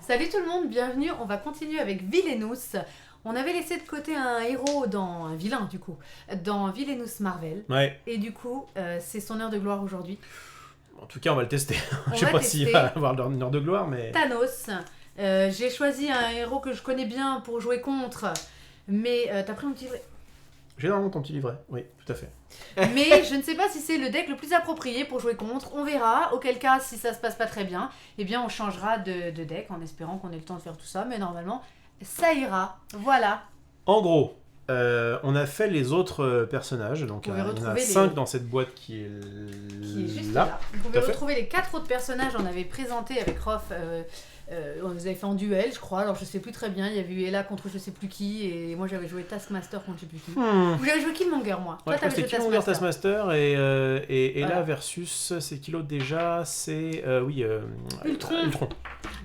Salut tout le monde, bienvenue, on va continuer avec Villainous. On avait laissé de côté un héros un vilain du coup, dans Villainous Marvel. Ouais. Et du coup, c'est son heure de gloire aujourd'hui. En tout cas, on va le tester. On Je sais va pas tester. s'il va avoir une heure de gloire, mais... Thanos. J'ai choisi un héros que je connais bien pour jouer contre. Mais t'as pris mon petit livret. J'ai normalement ton petit livret, oui, tout à fait. Mais je ne sais pas si c'est le deck le plus approprié pour jouer contre. On verra. Auquel cas, si ça se passe pas très bien, eh bien on changera de deck en espérant qu'on ait le temps de faire tout ça. Mais normalement, ça ira. Voilà. En gros, on a fait les autres personnages. Donc Vous il y pouvez en a retrouver 5 dans cette boîte qui est juste là. là. Vous Tout pouvez à fait. retrouver les 4 autres personnages. On avait présenté avec Rof. On les avait fait en duel, je crois. Alors je sais plus très bien. Il y avait eu Ella contre je sais plus qui. Et moi j'avais joué Taskmaster contre je sais plus qui. Vous avez joué Killmonger, moi. Ouais, je crois que c'est Killmonger Taskmaster et Voilà. là versus c'est qui l'autre déjà, c'est Ultron.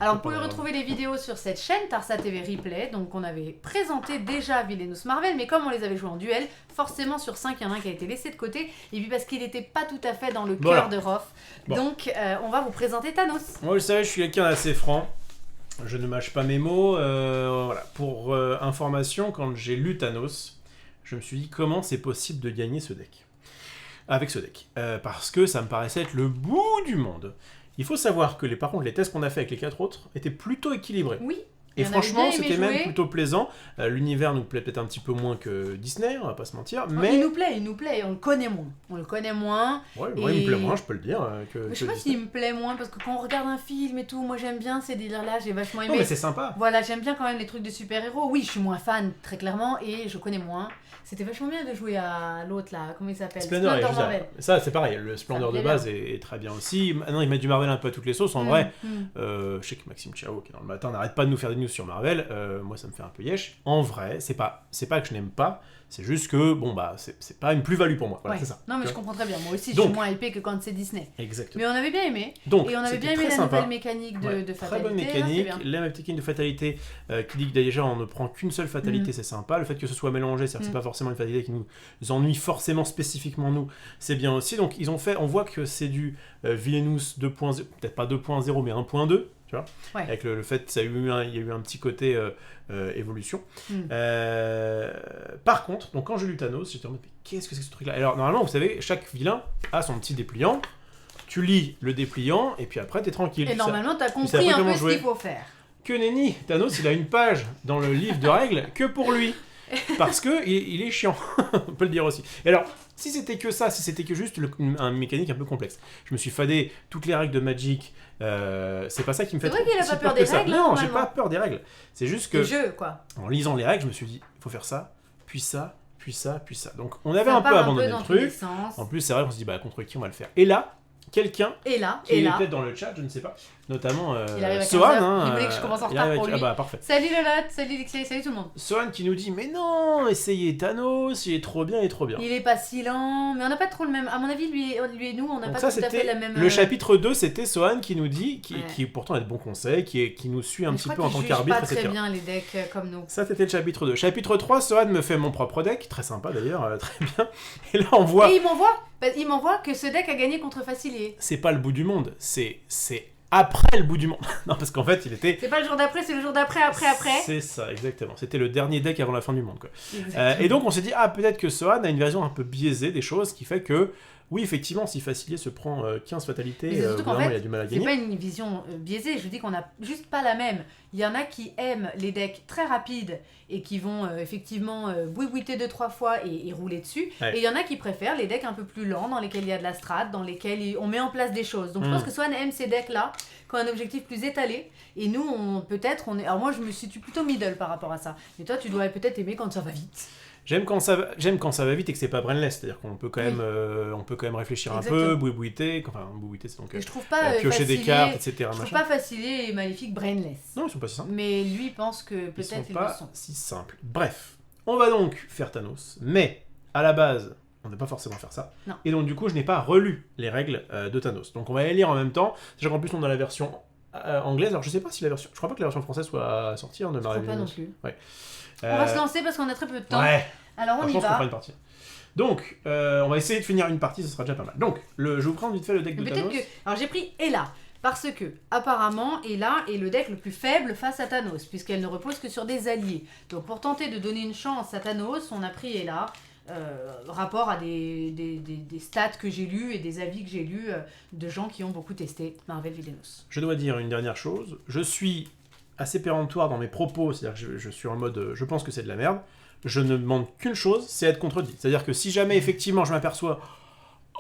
Alors vous pouvez retrouver les vidéos sur cette chaîne Tarsa TV Replay. Donc on avait présenté déjà Villainous Marvel, mais comme on les avait joués en duel, forcément sur 5 il y en a un qui a été laissé de côté. Et puis parce qu'il n'était pas tout à fait dans le Voilà. cœur de Rof. Bon. Donc on va vous présenter Thanos. Moi, vous le savez, je suis quelqu'un d'assez franc. Je ne mâche pas mes mots. Voilà. Pour information, quand j'ai lu Thanos, je me suis dit comment c'est possible de gagner ce deck. Avec ce deck. Parce que ça me paraissait être le bout du monde. Il faut savoir que par contre, les tests qu'on a fait avec les 4 autres étaient plutôt équilibrés. Oui. Et Il y en avait franchement, bien aimé c'était même jouer. plutôt plaisant. L'univers nous plaît peut-être un petit peu moins que Disney, on va pas se mentir. Il Mais nous plaît, on le connaît moins. On le connaît moins. ouais, moi, il me plaît moins, je peux le dire. Mais je sais que pas Disney. s'il me plaît moins parce que quand on regarde un film et tout, moi j'aime bien ces délires-là, j'ai vachement aimé. Non, mais c'est sympa. Voilà, j'aime bien quand même les trucs de super-héros. Oui, je suis moins fan, très clairement, et je connais moins. C'était vachement bien de jouer à l'autre là, comment il s'appelle? Splendor, Marvel. ça c'est pareil, le Splendor Ça de me plaît base est très bien aussi. Maintenant ils mettent du Marvel un peu à toutes les sauces, en vrai. Je sais que Maxime Chao qui est dans le matin n'arrête pas de nous faire des news sur Marvel, moi ça me fait un peu yesh. En vrai, c'est pas que je n'aime pas, c'est juste que bon bah c'est pas une plus-value pour moi, voilà, Ouais. c'est ça. Non, mais Tu je vois. comprends très bien. Moi aussi, je Donc- suis moins hypée que quand c'est Disney. Exactement. Mais on avait bien aimé. Donc, Et on avait c'était bien aimé très la sympa. nouvelle mécanique de, Ouais, de très fatalité. bonne là, mécanique, c'est bien. la mécanique de fatalité qui dit que déjà on ne prend qu'une seule fatalité, c'est sympa. Le fait que ce soit mélangé, c'est-à-dire que c'est pas forcément une fatalité qui nous ennuie forcément spécifiquement nous, c'est bien aussi. Donc ils ont fait, on voit que c'est du Villainous 2.0, peut-être pas 2.0 mais 1.2, tu vois, Ouais. avec le fait qu'il il y a eu un petit côté évolution. Par contre, donc quand j'ai lu Thanos, j'étais en mode mais qu'est-ce que c'est que ce truc-là? Alors normalement, vous savez, chaque vilain a son petit dépliant. Tu lis le dépliant et puis après t'es tranquille. Et Tu sais- normalement, t'as sais compris après un comment peu ce jouer. qu'il faut faire. que nenni, Thanos il a une page dans le livre de règles que pour lui. Parce que il est chiant, on peut le dire aussi. Et alors, si c'était que ça, si c'était que juste un mécanique un peu complexe, je me suis fadé toutes les règles de Magic, c'est pas ça qui me fait C'est vrai qu'il a si pas peur que des ça. règles, Non, hein, j'ai normalement. pas peur des règles. C'est juste que, Le jeu, quoi. en lisant les règles, je me suis dit, il faut faire ça, puis ça, puis ça, puis ça. Donc on avait Ça un peu part abandonné dans le tous les truc. sens. En plus, c'est vrai qu'on se dit, bah contre qui on va le faire. Et là, quelqu'un Et là, qui et est là. peut-être dans le chat, je ne sais pas, notamment Il arrive à 15 Sohan. heures. Il voulait que je commence en il retard arrive pour avec- lui. Ah bah parfait. Salut Lolotte, salut Lixley, salut tout le monde. Sohan qui nous dit mais non, essayez Thanos, il est trop bien, il est trop bien. Il est pas si lent, mais on n'a pas trop le même. À mon avis, lui et nous, on n'a Donc pas ça tout à fait c'était la même. le chapitre 2, c'était Sohan qui nous dit, Ouais. qui pourtant a de bons conseils, qui nous suit un Mais petit je peu crois en qu'il tant juge qu'arbitre, pas très etc. bien les decks comme nous. Ça c'était le chapitre 2. Chapitre 3, Sohan me fait mon propre deck, très sympa d'ailleurs, très bien. Et là on voit, Et il m'envoie que ce deck a gagné contre Facilier. c'est pas le bout du monde, c'est après le bout du monde. Non parce qu'en fait il était... C'est pas le jour d'après, c'est le jour d'après, après. C'est ça, exactement. C'était le dernier deck avant la fin du monde, quoi. Exactement. Et donc on s'est dit, ah peut-être que Sohan a une version un peu biaisée des choses, qui fait que, oui effectivement, si Facilier se prend 15 fatalités, Mais c'est surtout qu'en vraiment, fait, il a du mal à C'est gagner. pas une vision biaisée, je dis qu'on a juste pas la même. Il y en a qui aiment les decks très rapides et qui vont effectivement bouibouiter 2-3 fois et rouler dessus. Ouais. Et il y en a qui préfèrent les decks un peu plus lents, dans lesquels il y a de la strat, dans lesquels on met en place des choses. Donc je pense que Swan aime ces decks-là, qui ont un objectif plus étalé. Et nous, on est... Alors moi, je me situe plutôt middle par rapport à ça. Mais toi, tu dois peut-être aimer quand ça va vite. J'aime quand ça va vite et que c'est pas brainless, c'est-à-dire qu'on peut quand même, réfléchir un Exactement. peu, bouibouiter, enfin bouibouiter c'est donc Et je trouve pas piocher des Facilier- cartes, etc. Je trouve machin. pas Facilier et Maléfique brainless. Non, ils sont pas si simples. Mais lui pense que Ils peut-être sont ils le pas sont. si simples. Bref, on va donc faire Thanos, mais à la base, on ne va pas forcément faire ça. Non. Et donc du coup, je n'ai pas relu les règles de Thanos. Donc on va les lire en même temps. Sachant qu'en plus, on a la version anglaise. Alors je sais pas si la version... Je crois pas que la version française soit sortie. Je crois pas non plus. Ouais. On va se lancer parce qu'on a très peu de temps. Ouais. Alors on Je y pense qu'on fera va. une partie. Donc, on va essayer de finir une partie, ce sera déjà pas mal. Donc, je vous prends vite fait le deck de Mais peut-être Thanos. que. Alors j'ai pris Ella. Parce que, apparemment, Ella est le deck le plus faible face à Thanos, puisqu'elle ne repose que sur des alliés. Donc pour tenter de donner une chance à Thanos, on a pris Ella, rapport à des stats que j'ai lus et des avis que j'ai lus de gens qui ont beaucoup testé Marvel Villainous. Je dois dire une dernière chose. Je suis assez péremptoire dans mes propos, c'est-à-dire que je suis en mode je pense que c'est de la merde. Je ne demande qu'une chose, c'est être contredit. C'est-à-dire que si jamais effectivement je m'aperçois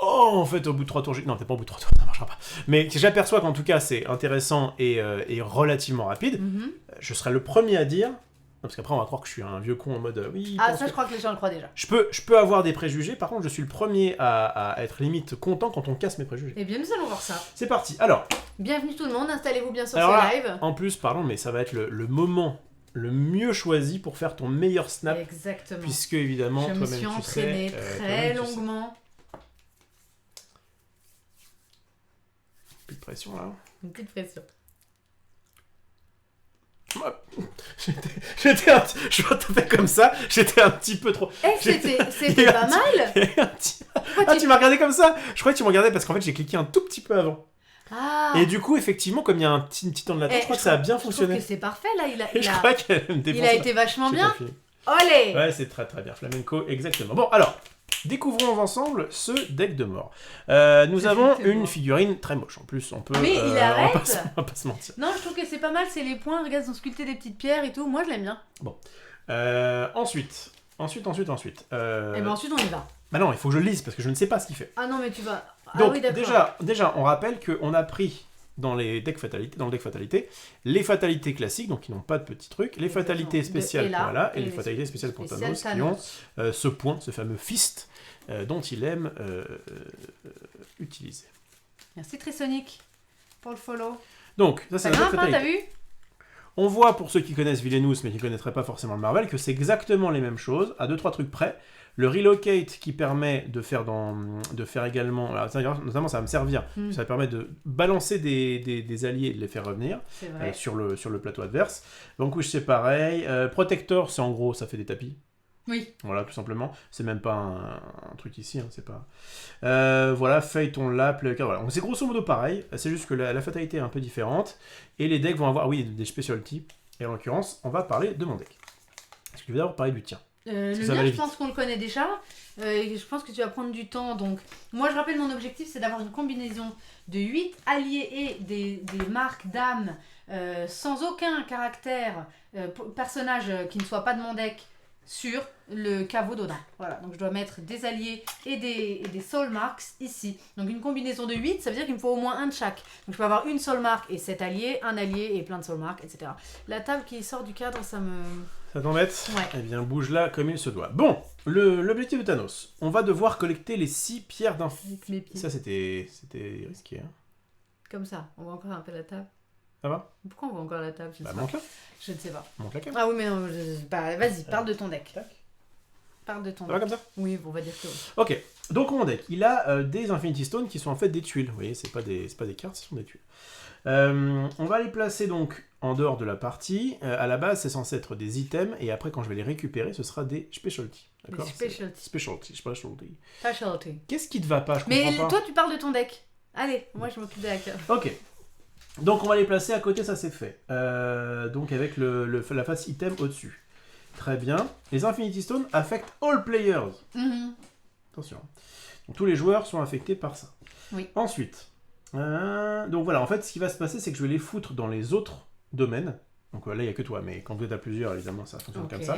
oh, en fait, au bout de 3 tours... Non, peut-être pas au bout de 3 tours, ça marchera pas. Mais si j'aperçois qu'en tout cas, c'est intéressant et relativement rapide, je serai le premier à dire... Non, parce qu'après, on va croire que je suis un vieux con en mode... oui, ah, ça, je crois que les gens le croient déjà. Je peux avoir des préjugés, par contre, je suis le premier à être limite content quand on casse mes préjugés. Eh bien, nous allons voir ça. C'est parti. Alors... Bienvenue tout le monde, installez-vous bien sur alors ce là, live. en plus, pardon, mais ça va être le moment le mieux choisi pour faire ton meilleur snap. Exactement. Puisque, évidemment, je me toi-même, suis tu entraînée sais... très longuement. Plus de pression, là. Une petite pression. J'étais un petit... Je t'ai fait comme ça, j'étais un petit peu trop... Eh, c'était pas mal. Ah, tu m'as regardé comme ça? Je crois que tu m'as regardé parce qu'en fait, j'ai cliqué un tout petit peu avant. Ah. Et du coup, effectivement, comme il y a un petit temps de latence, je crois que ça a bien fonctionné. Je trouve que c'est parfait, là. Je crois qu'elle me défonce. Il a été vachement bien. Olé. Olé. Ouais, c'est très très bien. Flamenco, exactement. Bon, alors... Découvrons ensemble ce deck de mort. Nous avons une figurine très moche. En plus, on peut... Mais il arrête. On va pas se mentir. Non, je trouve que c'est pas mal, c'est les points. Regarde, ils ont sculpté des petites pierres et tout. Moi, je l'aime bien. Bon. Ensuite. Et ben ensuite, on y va. Bah non, il faut que je le lise parce que je ne sais pas ce qu'il fait. Ah non, mais tu vas... Donc, oui, déjà, on rappelle qu'on a pris dans le deck fatalité, les fatalités classiques, donc qui n'ont pas de petits trucs, les fatalités spéciales pour Ella, et les fatalités spéciales pour Thanos, qui ont ce point, ce fameux fist, dont il aime utiliser. Merci Trisonic pour le follow. Donc, ça c'est la fatalité. T'as vu? On voit, pour ceux qui connaissent Villainous, mais qui ne connaîtraient pas forcément le Marvel, que c'est exactement les mêmes choses, à 2-3 trucs près. Le relocate qui permet de faire également... Alors, notamment, ça va me servir. Ça permet de balancer des alliés et de les faire revenir sur le plateau adverse. Vanquish, c'est pareil. Protector, c'est en gros, ça fait des tapis. Oui. Voilà, tout simplement. C'est même pas un truc ici, hein, c'est pas... voilà, Fate, on l'a, Playcard, voilà. Donc c'est grosso modo pareil, c'est juste que la fatalité est un peu différente, et les decks vont avoir, oui, des specialties, et en l'occurrence, on va parler de mon deck. Est-ce que tu veux d'abord parler du tien? Le mien, je pense qu'on le connaît déjà, et je pense que tu vas prendre du temps, donc... Moi, je rappelle, mon objectif, c'est d'avoir une combinaison de 8 alliés et des marques d'âme, sans aucun caractère, personnage qui ne soit pas de mon deck, sur le caveau d'Odin. Voilà, donc je dois mettre des alliés et des soul marks ici. Donc une combinaison de 8, ça veut dire qu'il me faut au moins un de chaque. Donc je peux avoir une soul mark et 7 alliés, un allié et plein de soul marks, etc. La table qui sort du cadre, ça me... Ça t'embête? Ouais. Eh bien, bouge là comme il se doit. Bon, l'objectif de Thanos. On va devoir collecter les 6 pierres d'infinité. Ça, c'était risqué. Hein. Comme ça, on voit encore un peu la table. Ça va? Pourquoi on voit encore la table? Montre-la. Je ne sais pas. Montre-la quand même. Ah oui, mais non, vas-y, parle de ton deck. Tac. Parle de ton deck. Ça va comme ça? Oui, on va dire que oui. Ok, donc mon deck, il a des Infinity Stones qui sont en fait des tuiles. Vous voyez, c'est pas des cartes, ce sont des tuiles. On va les placer donc en dehors de la partie. À la base, c'est censé être des items, et après, quand je vais les récupérer, ce sera des specialties. D'accord? Specialty. Qu'est-ce qui te va pas? Je comprends pas. Mais toi, tu parles de ton deck. Allez, moi, je m'occupe de la carte. Ok. Donc on va les placer à côté, ça c'est fait. Donc avec la face item au-dessus. Très bien. Les Infinity Stones affectent all players. Attention. Donc, tous les joueurs sont affectés par ça. Oui. Ensuite, donc voilà, en fait ce qui va se passer, c'est que je vais les foutre dans les autres domaines. Donc là il n'y a que toi, mais quand vous êtes à plusieurs, évidemment ça fonctionne comme ça.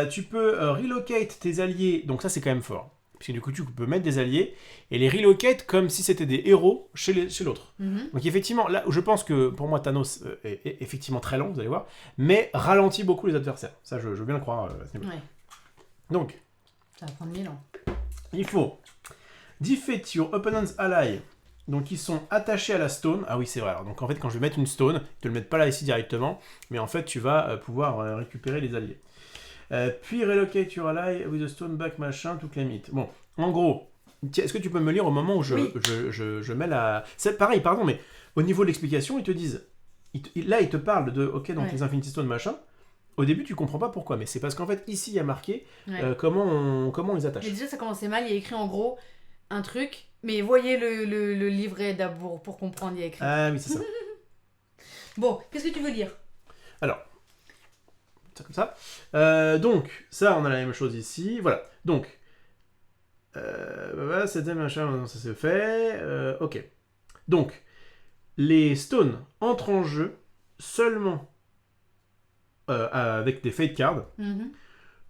Tu peux relocate tes alliés, donc ça c'est quand même fort. Parce que du coup, tu peux mettre des alliés et les relocate comme si c'était des héros chez l'autre. Donc effectivement, là, je pense que pour moi, Thanos est effectivement très lent, vous allez voir, mais ralentit beaucoup les adversaires. Ça, je veux bien le croire à ce niveau. Ouais. Donc, ça va prendre 1000 ans. Il faut defeat your opponent's ally. Donc ils sont attachés à la stone. Ah oui, c'est vrai. Alors, donc en fait, quand je vais mettre une stone, tu ne le mettes pas là ici directement, mais en fait, tu vas pouvoir récupérer les alliés. Puis relocate your ally with a stone back machin to claim it. Bon, en gros, est-ce que tu peux me lire au moment où je mets la... C'est pareil, pardon, mais au niveau de l'explication, ils te disent... Là, ils te parlent de, ok, donc les Infinity Stones machin. Au début, tu comprends pas pourquoi, mais c'est parce qu'en fait, ici, il y a marqué comment on les attache. Et déjà, ça commençait mal, il y a écrit en gros un truc Mais voyez le livret d'abord pour comprendre, il y a écrit. Ah oui, c'est ça. Bon, qu'est-ce que tu veux lire? Alors, ça comme ça. Donc, ça, on a la même chose ici. Voilà. Donc, voilà, c'était machin, ça c'est fait. Ok. Donc, les stones entrent en jeu seulement avec des fate cards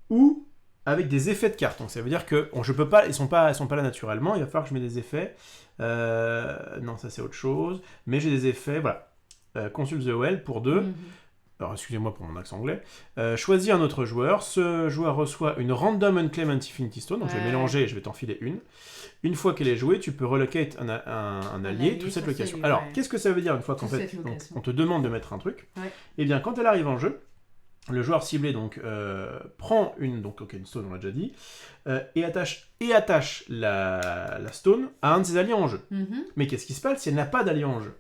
ou avec des effets de cartes. Donc ça veut dire que je peux pas, ils sont pas là naturellement. Il va falloir que je mette des effets. Non, ça c'est autre chose. Mais j'ai des effets. Voilà. Consult the Well pour 2. Alors excusez-moi pour mon accent anglais. Choisis un autre joueur. Ce joueur reçoit une random unclaimed Infinity Stone. Donc je vais mélanger et je vais t'en filer une. Une fois qu'elle est jouée, tu peux relocate un allié toute cette location. Alors, qu'est-ce que ça veut dire une fois qu'en fait on te demande de mettre un truc? Eh bien, quand elle arrive en jeu, le joueur ciblé donc prend une stone, on l'a déjà dit, et attache la stone à un de ses alliés en jeu. Mais qu'est-ce qui se passe si elle n'a pas d'allié en jeu?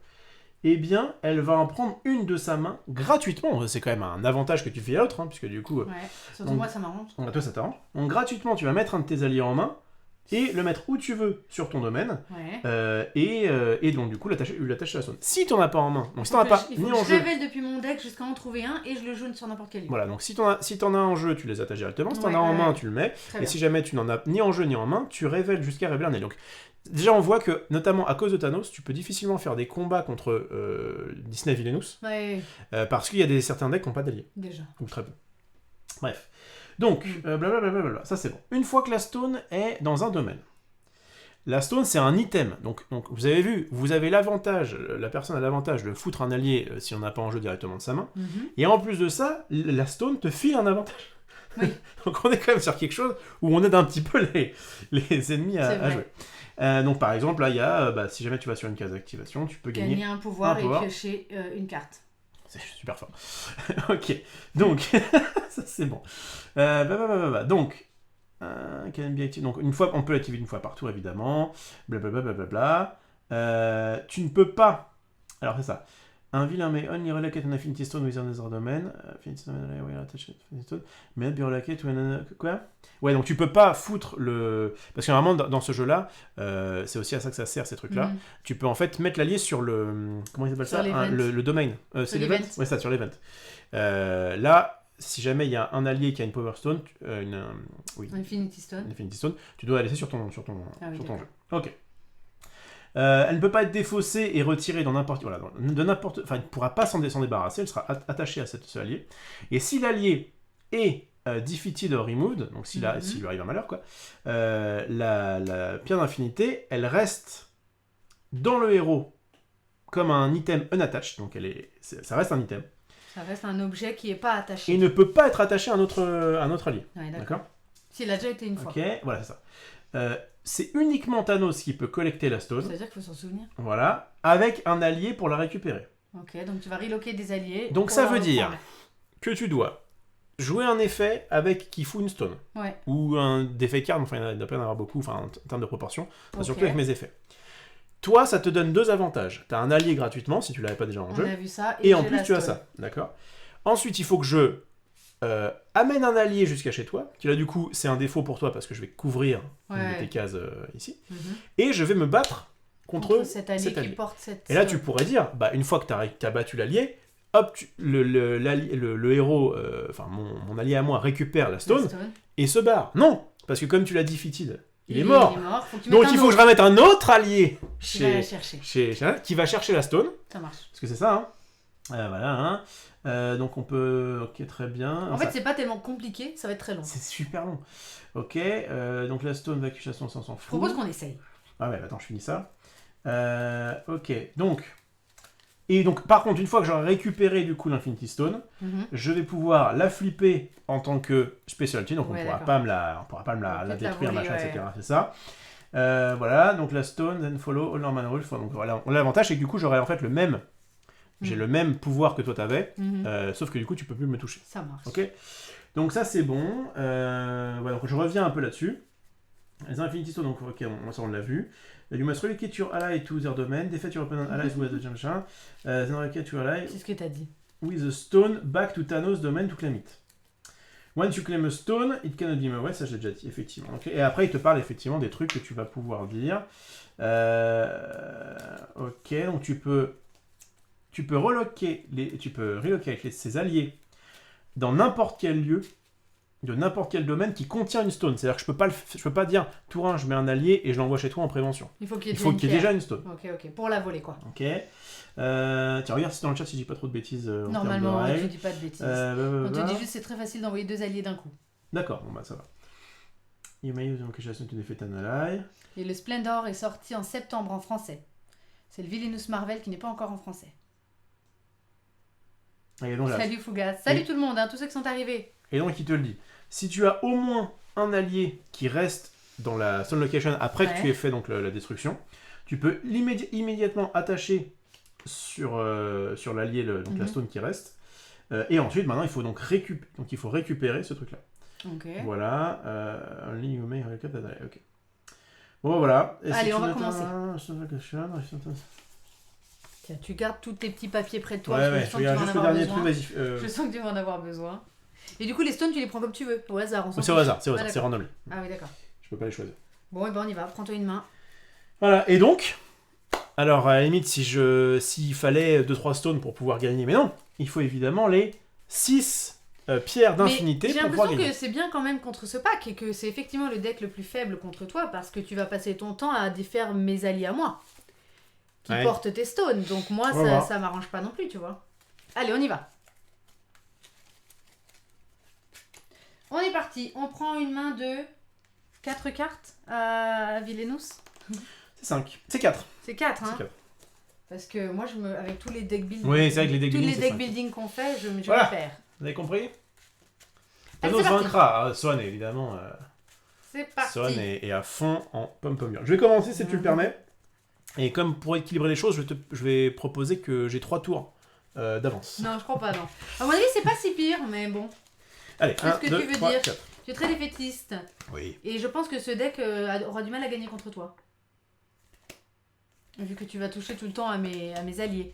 Eh bien, elle va en prendre une de sa main gratuitement. C'est quand même un avantage que tu fais à l'autre, hein, puisque du coup... Ouais, surtout moi ça m'arrange. Toi ça t'arrange. Donc gratuitement, tu vas mettre un de tes alliés en main, et le mettre où tu veux sur ton domaine, et donc du coup l'attacher à la zone. Si tu n'en as pas en main, donc si tu n'en as pas ni en jeu... Je révèle depuis mon deck jusqu'à en trouver un, et je le joue sur n'importe quel livre. Voilà, donc si tu en as en jeu, tu les attaches directement, si tu en as en main, tu le mets, et si jamais tu n'en as ni en jeu ni en main, tu révèles jusqu'à révéler un nez. Donc déjà on voit que, notamment à cause de Thanos, tu peux difficilement faire des combats contre Disney Villainous, parce qu'il y a certains decks qui n'ont pas d'alliés. Déjà. Ou très peu. Bref. Donc, blablabla, ça c'est bon. Une fois que la stone est dans un domaine, la stone c'est un item, donc vous avez vu, vous avez l'avantage, la personne a l'avantage de foutre un allié si on n'a pas en jeu directement de sa main, et en plus de ça, la stone te file un avantage. Oui. Donc on est quand même sur quelque chose où on aide un petit peu les ennemis à jouer. Donc par exemple, là il y a, si jamais tu vas sur une case d'activation, tu peux gagner un pouvoir et piocher une carte. C'est super fort. Ok, donc, ça c'est bon. Donc, can be active. Donc, on peut l'activer une fois par tour, évidemment. Blablabla. Tu ne peux pas. Alors, c'est ça. Un vilain may only relocate an Infinity Stone within another domain. Infinity Stone will attach Infinity Stone. May not be relocate to another... Quoi? Ouais, donc tu peux pas foutre le... Parce que normalement, dans ce jeu-là, c'est aussi à ça que ça sert, ces trucs-là. Tu peux en fait mettre l'allié sur le... Comment ils appellent ça? Le domain. C'est l'event? Ouais, ça, sur l'event. Là, si jamais il y a un allié qui a une Power Stone, Infinity Stone, tu dois la laisser sur ton jeu. Ok. Elle ne peut pas être défaussée et retirée dans n'importe... Voilà, enfin, elle ne pourra pas s'en débarrasser, elle sera attachée à ce allié. Et si l'allié est defeated or removed, donc s'il lui arrive un malheur, quoi, la pierre d'infinité, elle reste dans le héros comme un item unattached, donc ça reste un item. Ça reste un objet qui n'est pas attaché. Et ne peut pas être attaché à un autre allié. Ouais, d'accord. S'il a déjà été une fois. Ok, voilà, c'est ça. C'est uniquement Thanos qui peut collecter la stone. Ça veut dire qu'il faut s'en souvenir. Voilà, avec un allié pour la récupérer. Ok, donc tu vas reloquer des alliés. Donc ça veut dire que tu dois jouer un effet qui fout une stone. Ouais. Ou des fake cards, enfin il doit pas y en avoir beaucoup, enfin en termes de proportion, surtout avec mes effets. Toi, ça te donne deux avantages. Tu as un allié gratuitement, si tu l'avais pas déjà en jeu. On a vu ça. Et en plus, tu as ça. D'accord. Ensuite, il faut que je amène un allié jusqu'à chez toi, qui là, du coup, c'est un défaut pour toi, parce que je vais couvrir tes cases ici. Et je vais me battre contre cet allié qui porte cette... Et là, tu pourrais dire, une fois que tu as battu l'allié, hop, le héros, mon allié à moi, récupère la stone et se barre. Non, parce que comme tu l'as dit, defeated, il est mort. Donc il faut que je ramène un autre allié qui va chercher la stone. Ça marche. Parce que c'est ça, hein. Voilà, hein. Donc on peut... Ok, très bien. En fait, c'est pas tellement compliqué, ça va être très long. C'est super long. Ok, donc la stone, vacuation, on s'en fout. Je propose qu'on essaye. Ah ouais, attends, je finis ça. Ok, donc... Et donc, par contre, une fois que j'aurai récupéré du coup l'Infinity Stone, je vais pouvoir la flipper en tant que specialty, donc on ne pourra pas me la détruire, machin, etc. C'est ça. Voilà, donc la Stone, then follow, all normal rules. Donc voilà, l'avantage c'est que du coup j'aurai en fait j'ai le même pouvoir que toi t'avais, sauf que du coup tu peux plus me toucher. Ça marche. Ok. Donc ça c'est bon. Voilà, donc je reviens un peu là-dessus. Les Infinity Stones, donc ok, ça on l'a vu. You must relocate your ally to their domain. Defeat your opponent allies with the machin. Then relocate your ally. C'est ce que t'as dit. With a stone back to Thanos domain to claim it. Once you claim a stone, it cannot be moved. Ouais, ça j'ai déjà dit, effectivement. Okay. Et après, il te parle effectivement des trucs que tu vas pouvoir dire. Ok, donc tu peux relocate ses alliés dans n'importe quel lieu, de n'importe quel domaine qui contient une stone. C'est-à-dire que je peux pas dire, tour 1, je mets un allié et je l'envoie chez toi en prévention. Il faut qu'il y ait déjà une stone. Ok, pour la voler quoi. Ok. Tiens, regarde si dans le chat si je dis pas trop de bêtises. Normalement, tu dis pas de bêtises. On te dit juste c'est très facile d'envoyer 2 alliés d'un coup. D'accord, bon bah ça va. You may use invocation to defeat an ally. Et le Splendor est sorti en septembre en français. C'est le Villainous Marvel qui n'est pas encore en français. Et donc, là, salut Fougas. Salut tout le monde, tous ceux qui sont arrivés. Et donc il te le dit. Si tu as au moins un allié qui reste dans la stone location après que tu aies fait donc, la destruction, tu peux immédiatement attacher sur l'allié, donc la stone qui reste. Et ensuite, maintenant, il faut donc récupérer ce truc-là. Okay. Voilà. Ok. Bon, voilà. Et allez, si on va commencer. Tiens, tu gardes tous tes petits papiers près de toi. Ouais, je regarde juste le dernier truc, vas-y. Je sens que tu vas en avoir besoin. Et du coup, les stones, tu les prends comme tu veux, au hasard. C'est au hasard, c'est random. Ah oui, d'accord. Je peux pas les choisir. Bon, et ben on y va, prends-toi une main. Voilà, et donc, alors à la limite, s'il fallait 2-3 stones pour pouvoir gagner, mais non, il faut évidemment les 6 pierres d'infinité pour pouvoir gagner. J'ai l'impression que c'est bien quand même contre ce pack et que c'est effectivement le deck le plus faible contre toi parce que tu vas passer ton temps à défaire mes alliés à moi qui portent tes stones. Donc moi, ça m'arrange pas non plus, tu vois. Allez, on y va. On est parti. On prend une main de 4 cartes à Villainous. C'est 5. C'est 4. C'est 4, hein. C'est 4. Parce que moi, avec tous les deck building, oui, c'est vrai que les deck building, tous les deck building qu'on fait, je voilà. vais faire. Vous avez compris? Thanos vaincra. Swan, évidemment. C'est parti. Swan est à fond en pom-pom. Je vais commencer si tu le permets. Et comme pour équilibrer les choses, je vais proposer que j'ai 3 tours d'avance. Non, je crois pas, non. À mon avis, c'est pas si pire, mais bon. Allez, qu'est-ce que 2, tu veux 3, dire? 4. Tu es très défaitiste. Oui. Et je pense que ce deck aura du mal à gagner contre toi. Vu que tu vas toucher tout le temps à mes alliés.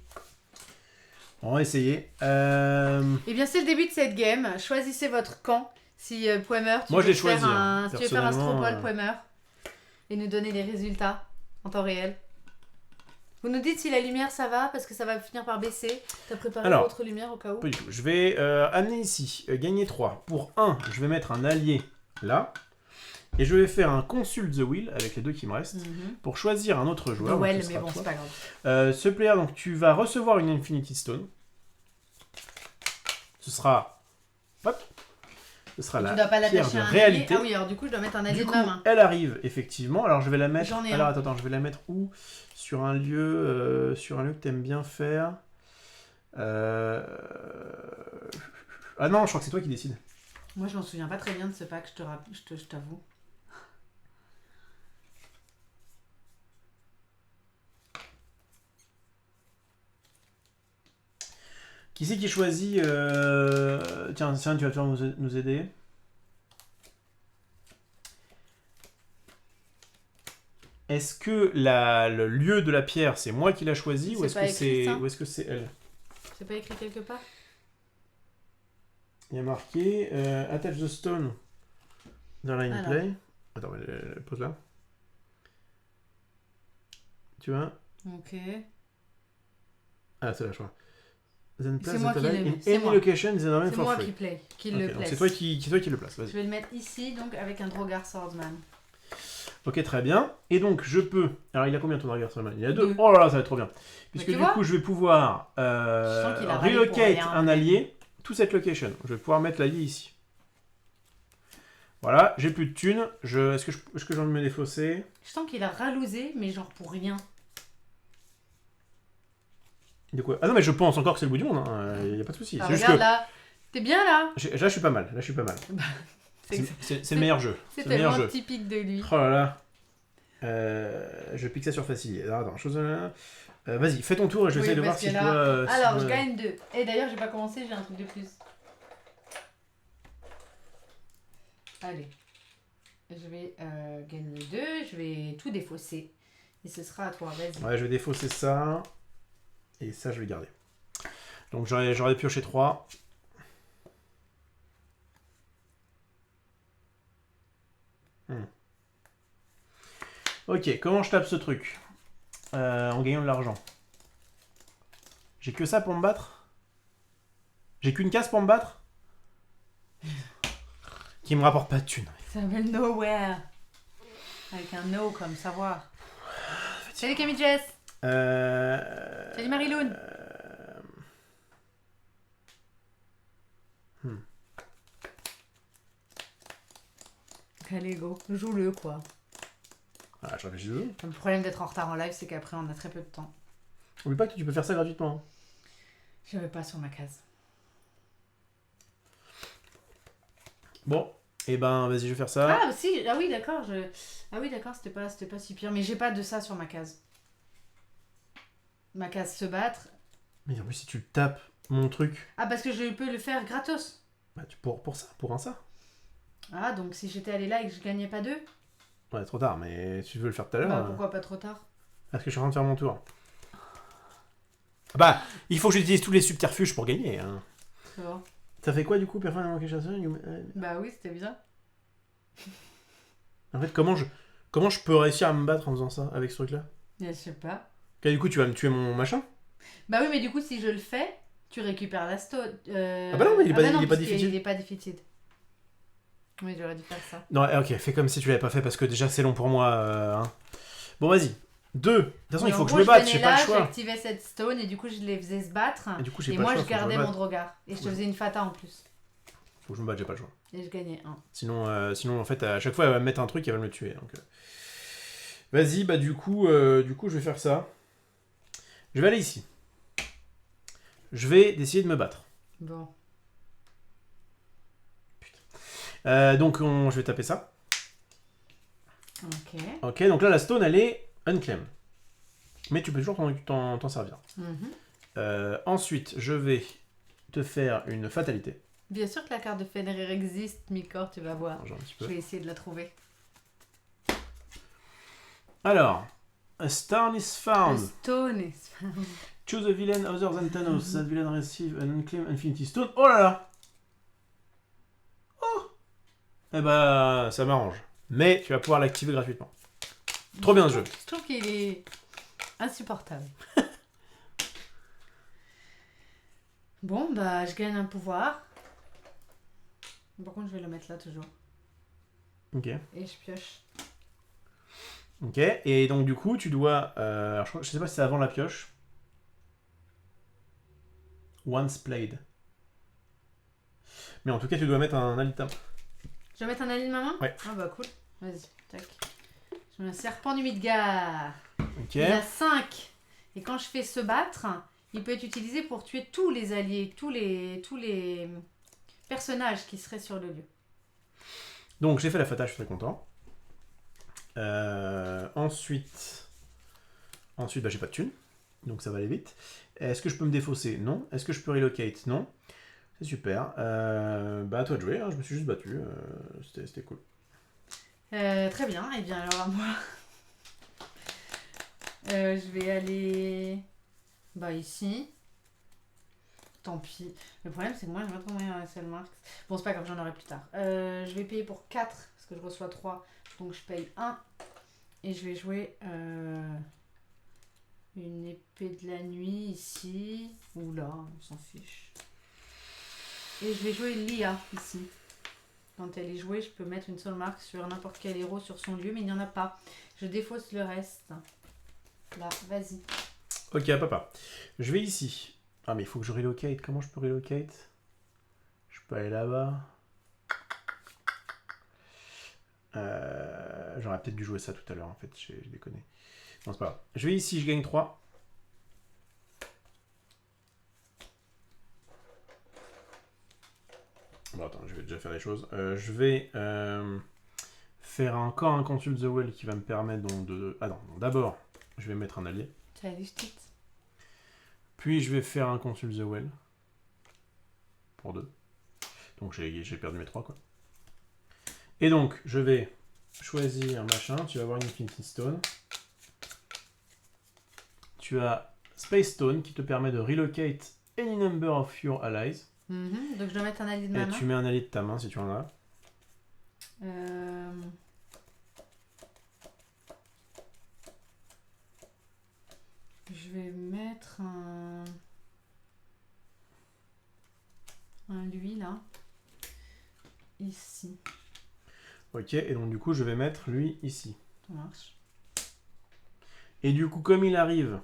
On va essayer. Eh bien, c'est le début de cette game. Choisissez votre camp. Si Poemer, tu Moi, veux je l'ai choisi. tu veux faire un Personnellement, Stropole Poemer et nous donner les résultats en temps réel. Vous nous dites si la lumière ça va parce que ça va finir par baisser. T'as préparé d'autres lumières au cas où? Pas du tout. Je vais amener ici, gagner 3. Pour 1, je vais mettre un allié là. Et je vais faire un Consult the Wheel avec les 2 qui me restent pour choisir un autre joueur. Ouais, mais bon, c'est pas grave. Ce player, donc tu vas recevoir une Infinity Stone. Ce sera. Hop. Ce sera la pierre de réalité. Ah oui, alors du coup, je dois mettre un allié de ma main. Elle arrive, effectivement. Alors je vais la mettre. J'en ai alors attends, je vais la mettre où? Sur un lieu que t'aimes bien faire. Ah non, je crois que c'est toi qui décides. Moi, je m'en souviens pas très bien de ce pack, je t'avoue. Qui c'est qui choisit Tiens, tu vas devoir nous aider. Est-ce que le lieu de la pierre, c'est moi qui l'ai choisi ou est-ce que c'est elle? C'est pas écrit quelque part? Il y a marqué Attach the stone dans la in-play. Attends, pose là. Tu vois? Ok. Ah, c'est là, je crois. Then c'est moi qui le mets. C'est moi qui le place. C'est toi qui le place. Vas-y. Je vais le mettre ici, donc avec un Drogar Swordsman. Ok, très bien. Et donc, je peux... Alors, il a combien ton Drogar Swordsman? Il a 2. Oh là là, ça va être trop bien. Puisque du coup, je vais pouvoir relocate un allié to cette location. Je vais pouvoir mettre l'allié ici. Voilà, j'ai plus de thunes. Est-ce que j'ai envie de me défausser? Je sens qu'il a ralousé, mais genre pour rien. De quoi? Ah non, mais je pense encore que c'est le bout du monde. Il n'y a pas de souci. Ah, regarde là. T'es bien là? Là, je suis pas mal. C'est le meilleur jeu. C'est tellement typique de lui. Oh là là. Je pique ça sur facile. Alors, attends, chose... vas-y, fais ton tour et je vais essayer de voir si je dois... Alors, je gagne 2. Et d'ailleurs, j'ai pas commencé, j'ai un truc de plus. Allez. Je vais gagner 2. Je vais tout défausser. Et ce sera à toi, vas-y. Ouais, je vais défausser ça. Et ça, je vais garder. Donc, j'aurais pioché 3. Ok, comment je tape ce truc en gagnant de l'argent. J'ai que ça pour me battre? J'ai qu'une case pour me battre? Qui me rapporte pas de thunes. Ça s'appelle Nowhere. Avec un no comme savoir. Salut Camille Jess. Salut Marie-Loun. Allez go, joue-le quoi. Ah, je réfléchis deux. Le problème d'être en retard en live, c'est qu'après on a très peu de temps. Oublie pas que tu peux faire ça gratuitement. Je vais pas sur ma case. Bon, et ben vas-y, je vais faire ça. Ah si, ah oui d'accord, ah oui d'accord, c'était pas si pire, mais j'ai pas de ça sur ma case. Ma case se battre. Mais en plus, si tu tapes mon truc, Ah parce que je peux le faire gratos. bah tu pour ça, pour un ça. Ah donc si j'étais allé là et que je gagnais pas deux. Ouais, trop tard, mais si tu veux le faire tout à l'heure. Bah pourquoi pas trop tard. Parce que je suis en train de faire mon tour. Bah, il faut que j'utilise tous les subterfuges pour gagner. Hein. C'est bon. Ça fait quoi du coup, personne n'a chasseur? Bah oui, c'était bien. En fait, comment je peux réussir à me battre en faisant ça, avec ce truc-là? Je sais pas. Du coup, tu vas me tuer mon machin? Bah oui, mais du coup, si je le fais, tu récupères la stone. Ah bah non, mais il est pas defeated. Il est pas defeated. Oui, j'aurais dû faire ça. Non, ok, fais comme si tu l'avais pas fait parce que déjà c'est long pour moi. Hein. Bon, vas-y. 2. De toute façon, il faut que je me batte, j'ai pas le choix. J'activais cette stone et du coup, je les faisais se battre. Et du coup, j'ai Et pas moi, le je choix. gardais mon drogar. Et je te faisais une fata en plus. Faut que je me batte, j'ai pas le choix. Et je gagnais un. Sinon, en fait, à chaque fois, elle va me mettre un truc et elle va me tuer. Donc, vas-y, bah du coup, je vais faire ça. Je vais aller ici. Je vais essayer de me battre. Bon. Donc, je vais taper ça. Ok. Ok, donc là, la stone, elle est unclaimed. Mais tu peux toujours t'en servir. Ensuite, je vais te faire une fatalité. Bien sûr que la carte de Fenrir existe, Micor, tu vas voir. Genre un petit peu. Je vais essayer de la trouver. Alors, a stone is found. A stone is found. Choose a villain other than Thanos. That villain receive an unclaimed Infinity Stone. Oh là là! Oh! Eh bah, ça m'arrange. Mais tu vas pouvoir l'activer gratuitement. Trop bien ce jeu. Je trouve qu'il est insupportable. Bon, bah, je gagne un pouvoir. Par contre, je vais le mettre là toujours. Ok. Et je pioche. Ok, et donc du coup, tu dois... alors, je sais pas si c'est avant la pioche. Once played. Mais en tout cas, tu dois mettre un allié de ta main. Je vais mettre un allié de ma main? Ouais. Ah bah cool. Vas-y, tac. Je mets un serpent du Midgard. Ok. Il a 5. Et quand je fais se battre, il peut être utilisé pour tuer tous les alliés, tous les personnages qui seraient sur le lieu. Donc j'ai fait la fata, je suis très content. Ensuite, bah, j'ai pas de thunes, donc ça va aller vite. Est-ce que je peux me défausser? Non. Est-ce que je peux relocate? Non. C'est super. Bah à toi de jouer, hein. Je me suis juste battu. C'était cool. Très bien. Et bien alors moi, je vais aller ici. Tant pis. Le problème c'est que moi je vais pas trouver un seul marque. Bon c'est pas grave, j'en aurai plus tard. Je vais payer pour 4 parce que je reçois 3. Donc je paye 1. Et je vais jouer une épée de la nuit ici. Ou là, on s'en fiche. Et je vais jouer Lia ici. Quand elle est jouée, je peux mettre une seule marque sur n'importe quel héros sur son lieu, mais il n'y en a pas. Je défausse le reste. Là, vas-y. Ok, papa. Je vais ici. Ah, mais il faut que je relocate. Comment je peux relocate? Je peux aller là-bas. J'aurais peut-être dû jouer ça tout à l'heure, en fait. J'ai déconné. Non, c'est pas grave. Je vais ici, je gagne 3. Bon, attends, je vais déjà faire les choses. Je vais faire encore un Consult the Well qui va me permettre donc de... Ah non, d'abord, je vais mettre un allié. Tu as juste. Puis je vais faire un Consult the Well. Pour 2. Donc j'ai perdu mes 3, quoi. Et donc, je vais choisir machin. Tu vas avoir une Infinity Stone. Tu as Space Stone qui te permet de relocate any number of your allies. Donc je dois mettre un allié de ma main. Et tu mets un allié de ta main si tu en as. Je vais mettre un lui là. Ici. Ok, et donc du coup, je vais mettre lui ici. Ça marche. Et du coup, comme il arrive,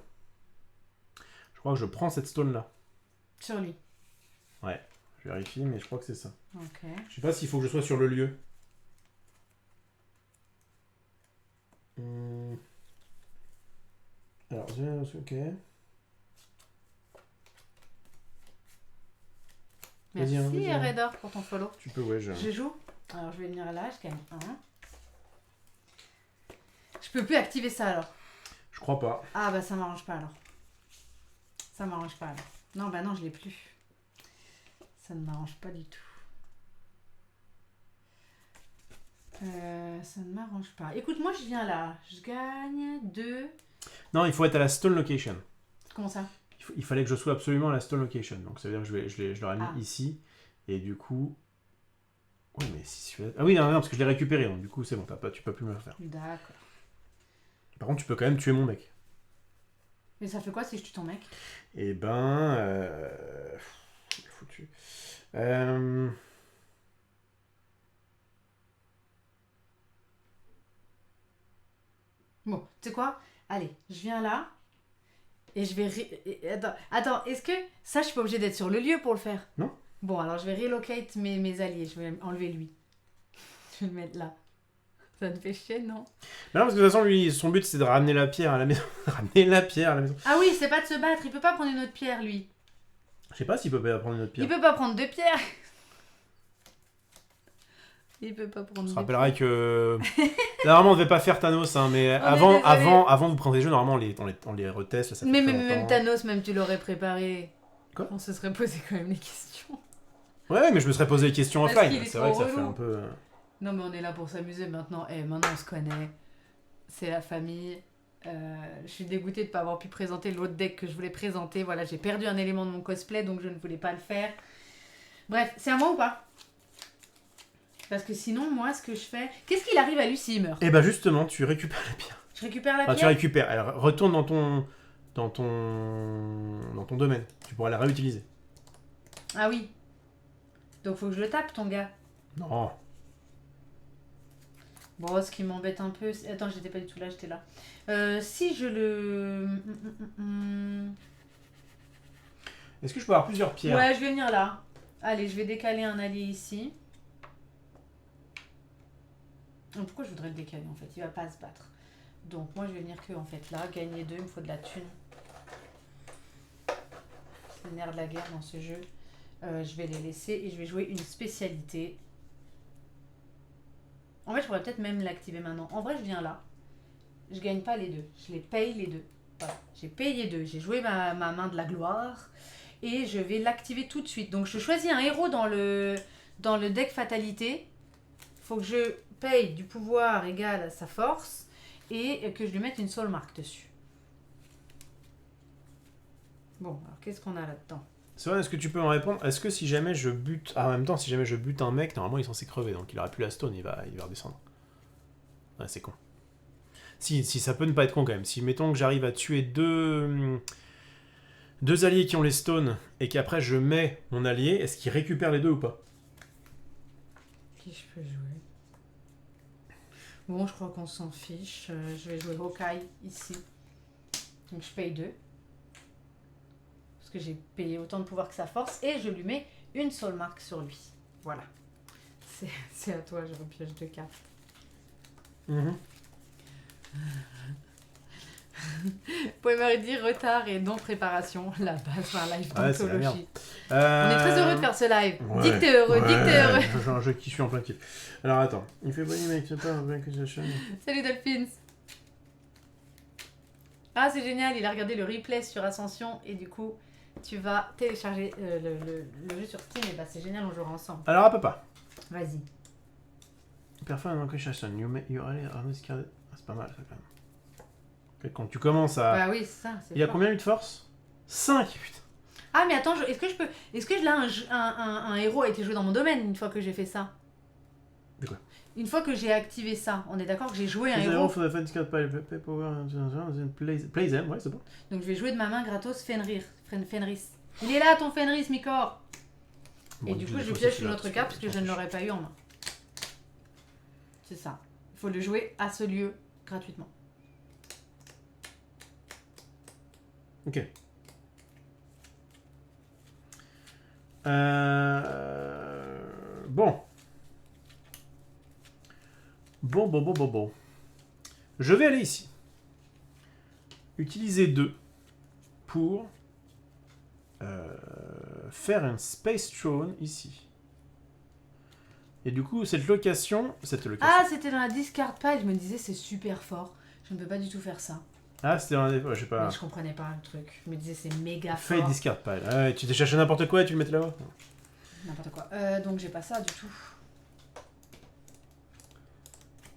je crois que je prends cette stone là. Sur lui. Ouais, je vérifie, mais je crois que c'est ça. Ok. Je sais pas s'il faut que je sois sur le lieu. Alors, ok. Vas-y, hein, Merci vas-y, hein. Redor pour ton follow. Tu peux, ouais, Je joue. Alors je vais venir là, je gagne 1. Je peux plus activer ça alors. Je crois pas. Ah bah ça m'arrange pas alors. Ça m'arrange pas alors. Non bah non je l'ai plus. Ça ne m'arrange pas du tout. Ça ne m'arrange pas. Écoute moi je viens là. Je gagne 2. Non, il faut être à la stone location. Comment ça? Il fallait que je sois absolument à la stone location. Donc ça veut dire que je l'aurais mis ici. Et du coup... Oui, mais si je fais... Ah oui, non, parce que je l'ai récupéré. Donc du coup, c'est bon, tu peux plus me le faire. D'accord. Par contre, tu peux quand même tuer mon mec. Mais ça fait quoi si je tue ton mec? Eh ben... Foutu. Bon, tu sais quoi? Allez, je viens là. Et je vais... Attends, est-ce que... Ça, je suis pas obligée d'être sur le lieu pour le faire? Non. Bon, alors je vais relocate mes alliés. Je vais enlever lui. Je vais le mettre là. Ça te fait chier, non? Non, parce que de toute façon, lui, son but, c'est de ramener la pierre à la maison. Ramener la pierre à la maison. Ah oui, c'est pas de se battre. Il peut pas prendre une autre pierre, lui. Je sais pas s'il peut pas prendre une autre pierre. Il peut pas prendre 2 pierres. Il peut pas prendre On se 2 rappellera que... Normalement, on devait pas faire Thanos, hein, mais On est avant vous prendre des jeux, normalement, on les reteste. Ça fait Mais très même longtemps. Thanos, même tu l'aurais préparé. Quoi? On se serait posé quand même les questions. Ouais, mais je me serais posé des questions Parce offline. qu'il est C'est vrai que trop ça fait relou. un peu... Non, mais on est là pour s'amuser maintenant. Maintenant, on se connaît. C'est la famille. Je suis dégoûtée de ne pas avoir pu présenter l'autre deck que je voulais présenter. Voilà, j'ai perdu un élément de mon cosplay, donc je ne voulais pas le faire. Bref, c'est à moi ou pas? Parce que sinon, moi, ce que je fais... Qu'est-ce qu'il arrive à lui s'il meurt? Et bah justement, tu récupères la pierre. Je récupère la Enfin, tu pierre? récupères. Alors, retourne dans ton domaine. Tu pourras la réutiliser. Ah oui. Donc faut que je le tape, ton gars. Non. Bon, ce qui m'embête un peu... Attends, j'étais pas du tout là, j'étais là. Si je le... Est-ce que je peux avoir plusieurs pierres? Ouais, je vais venir là. Allez, je vais décaler un allié ici. Pourquoi je voudrais le décaler en fait? Il va pas se battre. Donc moi je vais venir que en fait là, gagner 2, il me faut de la thune. C'est le nerf de la guerre dans ce jeu. Je vais les laisser et je vais jouer une spécialité. En fait je pourrais peut-être même l'activer maintenant. En vrai je viens là. Je gagne pas les deux. Je les paye les deux. Voilà. J'ai payé 2. J'ai joué ma main de la gloire. Et je vais l'activer tout de suite. Donc je choisis un héros dans le deck fatalité. Faut que je paye du pouvoir égal à sa force et que je lui mette une soul mark dessus. Bon, alors qu'est-ce qu'on a là-dedans? C'est vrai, est-ce que tu peux me répondre? Est-ce que si jamais je bute... Ah, en même temps, si jamais je bute un mec, normalement il est censé crever, donc il aura plus la stone, il va redescendre. Ouais, c'est con. Si, ça peut ne pas être con quand même. Si, mettons que j'arrive à tuer deux alliés qui ont les stones, et qu'après je mets mon allié, est-ce qu'il récupère les deux ou pas? Qui je peux jouer? Bon, je crois qu'on s'en fiche. Je vais jouer Hawkeye ici. Donc je paye 2. Parce que j'ai payé autant de pouvoir que sa force. Et je lui mets une soul mark sur lui. Voilà. C'est à toi, je repioche 2 cartes. Vous pouvez me dire retard et non préparation. La base d'un live d'anthologie. On est très heureux de faire ce live. Ouais. Dis que t'es heureux, dis que t'es heureux. J'ai un jeu qui suis en plein kiff. Alors attends. Il fait bonne mec, c'est pas un vrai que je chaîne. Salut Dolphins. Ah, c'est génial, il a regardé le replay sur Ascension et du coup, tu vas télécharger le jeu sur Steam et bah c'est génial, on jouera ensemble. Alors à papa. Vas-y. Perform Conquest, you allez, c'est pas mal ça quand même. Quand tu commences à... Bah oui, c'est ça. Il y a fort. combien lui de force? 5, putain. Ah, mais attends, est-ce que là un héros a été joué dans mon domaine une fois que j'ai fait ça? De quoi? Une fois que j'ai activé ça, on est d'accord que j'ai joué un Les héros. héros for the fight discard pile, pay power, play them, ouais, c'est bon. Donc je vais jouer de ma main gratos Fenris. Il est là ton Fenris, Micor. Et Bon, du je coup, je défausse pioche celui-là, une autre parce carte parce que je ne s'en l'aurais pas eu en main. C'est ça. Il faut le jouer à ce lieu gratuitement. Ok. Bon. Bon. Je vais aller ici. Utiliser 2 pour faire un Space Throne ici. Et du coup, cette location... Ah, c'était dans la discard pile. Je me disais, c'est super fort. Je ne peux pas du tout faire ça. Ah, c'était un des... je sais pas... Mais je comprenais pas le truc. Je me disais, c'est méga Fate fort. discard pile. Ah ouais, tu t'es cherché n'importe quoi et tu le mettais là-bas. N'importe quoi. Donc j'ai pas ça du tout.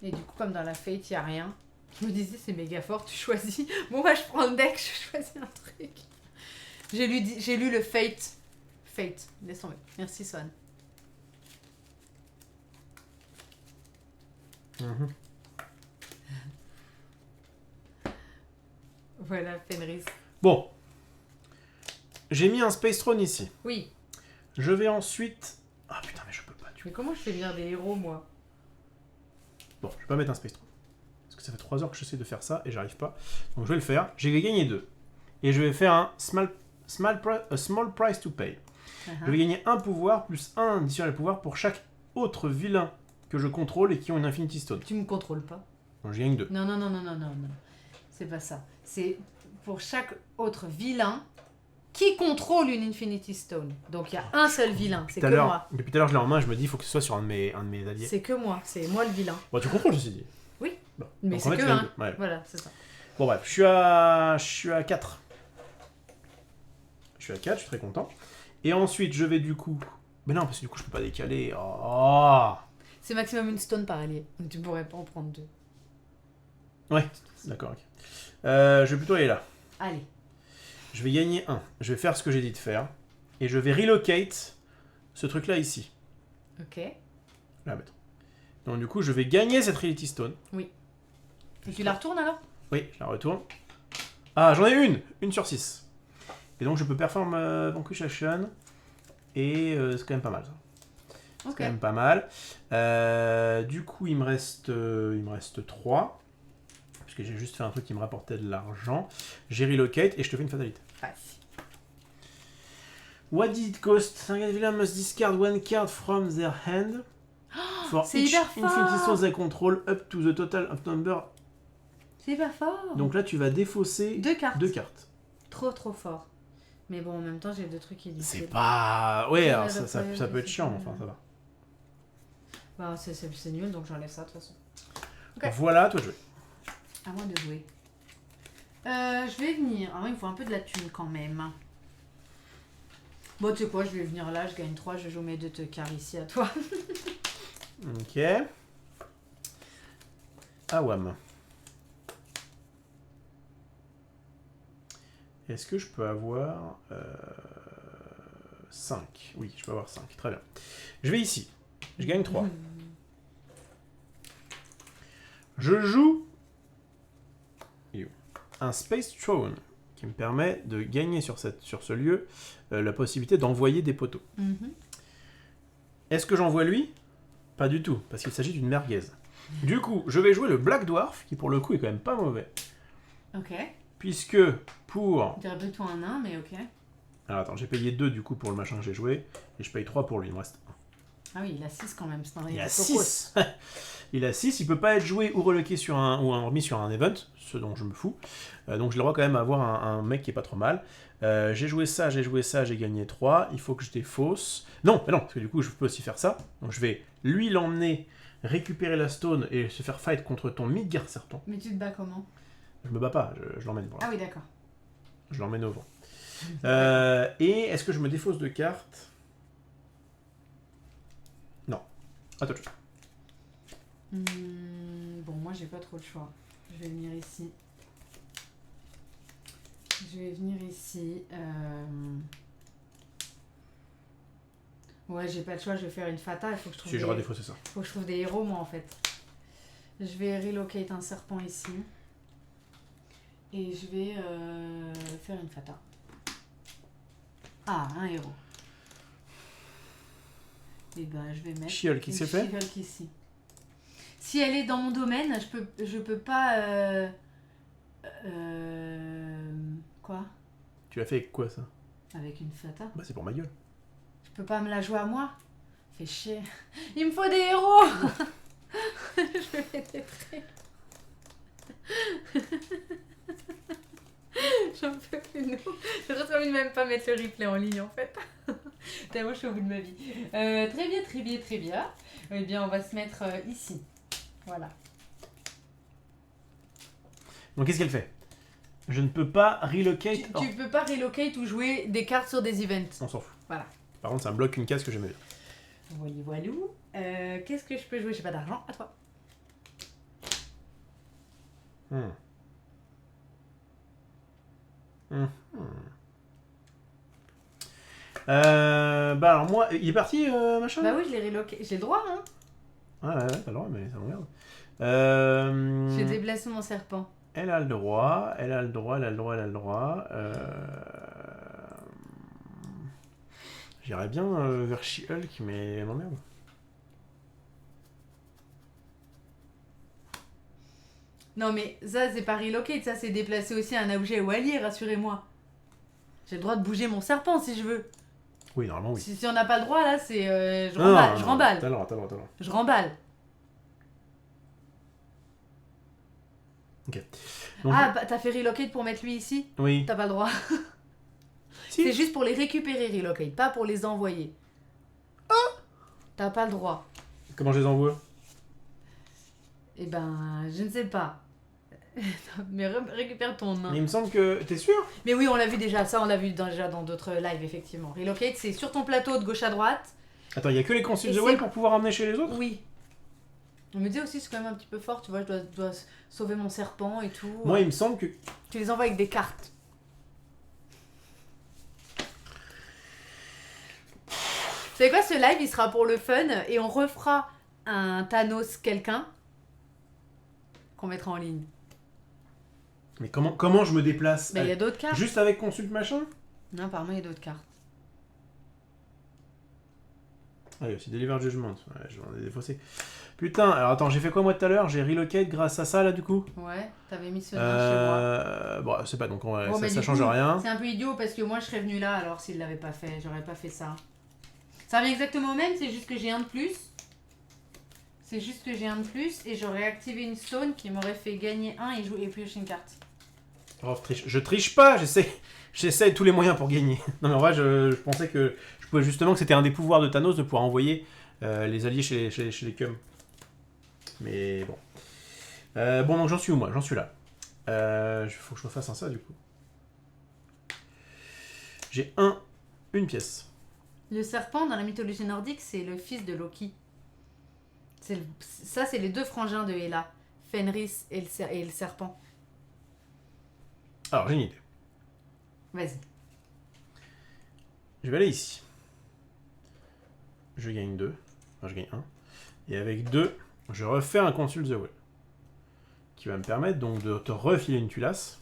Et du coup, comme dans la Fate, il n'y a rien. Je me disais, c'est méga fort, tu choisis. Bon, moi, je prends le deck, je choisis un truc. J'ai lu le Fate. Fate, laisse tomber. Merci, Swan. Voilà, Fenris. Bon. J'ai mis un Space Throne ici. Oui. Je vais ensuite... Ah putain, mais je peux pas. Mais comment je fais venir des héros, moi? Bon, je vais pas mettre un Space Throne. Parce que ça fait 3 heures que j'essaie de faire ça et j'arrive pas. Donc je vais le faire. J'ai gagné 2. Et je vais faire un small price to pay. Je vais gagner un pouvoir plus un additionnel pouvoir pour chaque autre vilain que je contrôle et qui ont une Infinity Stone. Tu me contrôles pas. Donc je gagne 2. Non. C'est pas ça. C'est pour chaque autre vilain qui contrôle une Infinity Stone. Donc il y a un seul vilain, c'est que moi. Depuis tout à l'heure, je l'ai en main, je me dis, il faut que ce soit sur un de mes alliés. C'est que moi, c'est moi le vilain. Bon, tu contrôles, ceci dit. Oui, bon. mais donc, c'est en fait, que tu gagnes un. 2. Ouais. Voilà, c'est ça. Bon bref, je suis à 4. Je suis à 4, je suis très content. Et ensuite, je vais du coup... Mais non, parce que du coup, je peux pas décaler. Oh. C'est maximum une stone par allié, donc tu pourrais pas en prendre 2. Ouais, d'accord, ok. Je vais plutôt aller là. Allez. Je vais gagner 1. Je vais faire ce que j'ai dit de faire. Et je vais relocate ce truc-là ici. Ok. Là, mettre. Donc du coup, je vais gagner cette Reality Stone. Oui. Et tu la retournes alors? Oui, je la retourne. Ah, j'en ai une! Une sur 6. Et donc je peux perform Vanquish Action. Et c'est quand même pas mal ça. Ok. C'est quand même pas mal. Du coup, il me reste 3. Parce que j'ai juste fait un truc qui me rapportait de l'argent. J'ai relocate et je te fais une fatalité. Vas-y. What did it cost? Target villain must discard one card from their hand. For c'est each hyper fort. Infinity Stone they control up to the total of number. C'est hyper fort. Donc là, tu vas défausser 2 cartes. 2 cartes. Trop fort. Mais bon, en même temps, j'ai 2 trucs illicites. C'est pas... Ouais, alors Ouais, ça peut être chiant, mais enfin, ça va. Bah, c'est nul, donc j'enlève ça de toute façon. Ok. Voilà, toi de jouer. À moi de jouer. Je vais venir. Ah, il me faut un peu de la thune quand même. Bon, tu sais quoi, je vais venir là, je gagne 3, je joue mes 2 cartes ici à toi. Ok. Awam. Est-ce que je peux avoir 5? Oui, je peux avoir 5. Très bien. Je vais ici. Je gagne 3. Je joue un Space Throne qui me permet de gagner sur ce lieu la possibilité d'envoyer des poteaux. Est-ce que j'envoie lui? Pas du tout, parce qu'il s'agit d'une merguez. Du coup, je vais jouer le Black Dwarf, qui pour le coup est quand même pas mauvais. Ok. Puisque pour... Je dirais plutôt un nain, mais ok. Alors attends, j'ai payé 2 du coup pour le machin que j'ai joué, et je paye 3 pour lui, il me reste 1. Ah oui, il a 6 quand même, c'est un Il a cocos. 6. Il a 6, il peut pas être joué ou reloqué sur remis sur un event, ce dont je me fous. Donc j'ai le droit quand même à avoir un mec qui est pas trop mal. J'ai joué ça, j'ai gagné 3. Il faut que je défausse. Non, mais non, parce que du coup je peux aussi faire ça. Donc je vais lui l'emmener, récupérer la stone et se faire fight contre ton Midgard Serpent. Mais tu te bats comment? Je me bats pas, je l'emmène pour là. Ah oui, d'accord. Je l'emmène au vent. Et est-ce que je me défausse de cartes? Non. À toi de jouer. Bon, moi j'ai pas trop le choix. Je vais venir ici. Ouais, j'ai pas le choix, je vais faire une fata, il faut que je trouve Si j'aurais défaussé ça. faut que je trouve des héros, moi, en fait. Je vais relocate un serpent ici. Et je vais faire une fata. Ah, un héros. Et ben, je vais mettre She-Hulk qui s'est fait. She-Hulk ici. Si elle est dans mon domaine, je peux pas... quoi? Tu l'as fait avec quoi ça? Avec une fata. Bah c'est pour ma gueule. Je peux pas me la jouer à moi. Fais chier. Il me faut des héros. Je vais les détruire. J'en peux plus, non. J'ai presque envie de même pas mettre le replay en ligne en fait. Tellement je suis au bout de ma vie. Très bien, très bien, très bien. Eh bien, on va se mettre ici. Voilà. Donc qu'est-ce qu'elle fait? Je ne peux pas relocate. Tu peux pas relocate ou jouer des cartes sur des events. On s'en fout. Voilà. Par contre, ça me bloque une case que j'aimais bien. Voyez, voilou. Qu'est-ce que je peux jouer? J'ai pas d'argent. À toi. Bah alors moi, il est parti machin? Bah oui, je l'ai reloqué. J'ai le droit, hein. Ouais, t'as le droit, mais ça m'emmerde. J'ai déplacé mon serpent. Elle a le droit, elle a le droit, elle a le droit, elle a le droit. J'irais bien vers She-Hulk, mais elle m'emmerde. Non mais ça c'est pas relocate, ça c'est déplacer aussi un objet ou allié, rassurez-moi. J'ai le droit de bouger mon serpent si je veux. Oui, normalement oui. Si on n'a pas le droit là, c'est je Non, remballe, non, je non, remballe. T'as le droit, t'as le droit, t'as le droit. Je remballe. Ok. Donc, Ah bah t'as fait relocate pour mettre lui ici? oui. T'as pas le droit. Si. C'est juste pour les récupérer relocate, pas pour les envoyer. T'as pas le droit. Comment je les envoie? Eh ben, je ne sais pas. Mais récupère ton nain. Mais il me semble que... T'es sûr? Mais oui, on l'a vu déjà, ça on l'a vu déjà dans d'autres lives, effectivement. Relocate, c'est sur ton plateau de gauche à droite. Attends, il y a que les consuls Et de c'est- Well pour pouvoir emmener chez les autres? Oui. On me dit aussi c'est quand même un petit peu fort, tu vois, je dois sauver mon serpent et tout. Moi, il me semble que... Tu les envoies avec des cartes. Vous savez quoi, ce live, il sera pour le fun et on refera un Thanos quelqu'un qu'on mettra en ligne. Mais comment je me déplace? Mais il y a d'autres cartes. Juste avec consult machin? Non, apparemment, il y a d'autres cartes. Ah, il y a aussi Deliver Judgment. Ouais, je vais en ai défaussé. Putain, alors attends, j'ai fait quoi moi tout à l'heure? J'ai relocate grâce à ça là du coup? Ouais, t'avais mis ce nain chez moi. Bon, c'est pas donc Bon, mais ça du change coup, rien. C'est un peu idiot parce que moi je serais venue là alors s'il l'avait pas fait, j'aurais pas fait ça. Ça revient exactement au même, c'est juste que j'ai un de plus. C'est juste que j'ai un de plus et j'aurais activé une stone qui m'aurait fait gagner un et jouer et piocher une carte. Oh, je triche pas, j'essaie tous les moyens pour gagner. Non mais en vrai, je pensais que je pouvais justement que c'était un des pouvoirs de Thanos de pouvoir envoyer les alliés chez les Cum. Mais bon. Bon, donc j'en suis où moi? J'en suis là. Faut que je me fasse un ça du coup. J'ai une pièce. Le serpent dans la mythologie nordique, c'est le fils de Loki. Ça, c'est les deux frangins de Hela, Fenris et le serpent. Alors j'ai une idée. Vas-y. Je vais aller ici. Je gagne 2. Enfin, je gagne 1. Et avec 2, je refais un Consult the Well. Qui va me permettre donc de te refiler une Tulasse.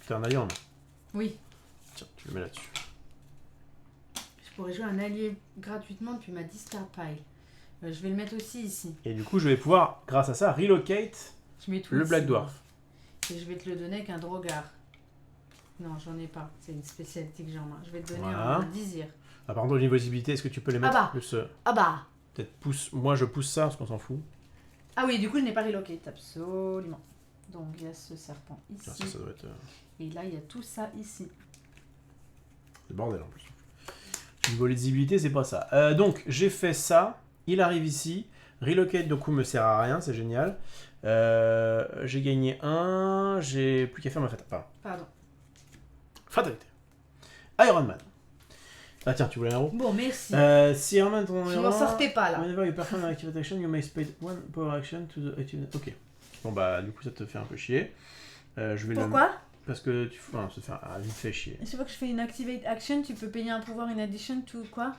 T'as un allié en main. Oui. Tiens, tu le mets là-dessus. Je pourrais jouer un allié gratuitement depuis ma discard pile. Je vais le mettre aussi ici. Et du coup, je vais pouvoir, grâce à ça, relocate Je mets tout le ici. Black Dwarf. Et je vais te le donner avec un Drogar. Non, j'en ai pas. C'est une spécialité que j'ai en main. Je vais te donner Voilà. un Dizir. Ah, par contre, au niveau visibilité, est-ce que tu peux les mettre bah. plus Ah bah. peut-être pousse. Moi, je pousse ça parce qu'on s'en fout. Ah oui, du coup, je n'ai pas relocate, absolument. Donc, il y a ce serpent ici. Ah, ça doit être. Et là, il y a tout ça ici. C'est le bordel en plus. Niveau lisibilité, c'est pas ça. Donc, j'ai fait ça. Il arrive ici. Relocate, du coup, me sert à rien. C'est génial. J'ai gagné 1. J'ai plus qu'à faire ma fatalité. Pardon. Fatalité. Iron Man. Ah, tiens, tu voulais un héros? Bon, merci. Si Iron Man ton Je héros. m'en sortais pas là. Whenever you perform an activate action, you may spend one power action to the activate. Ok. Bon, bah, du coup, ça te fait un peu chier. Je vais Pourquoi? Parce que tu. Enfin, ça te fait vite fait chier. Chaque fois que je fais une activate action, tu peux payer un pouvoir in addition to quoi?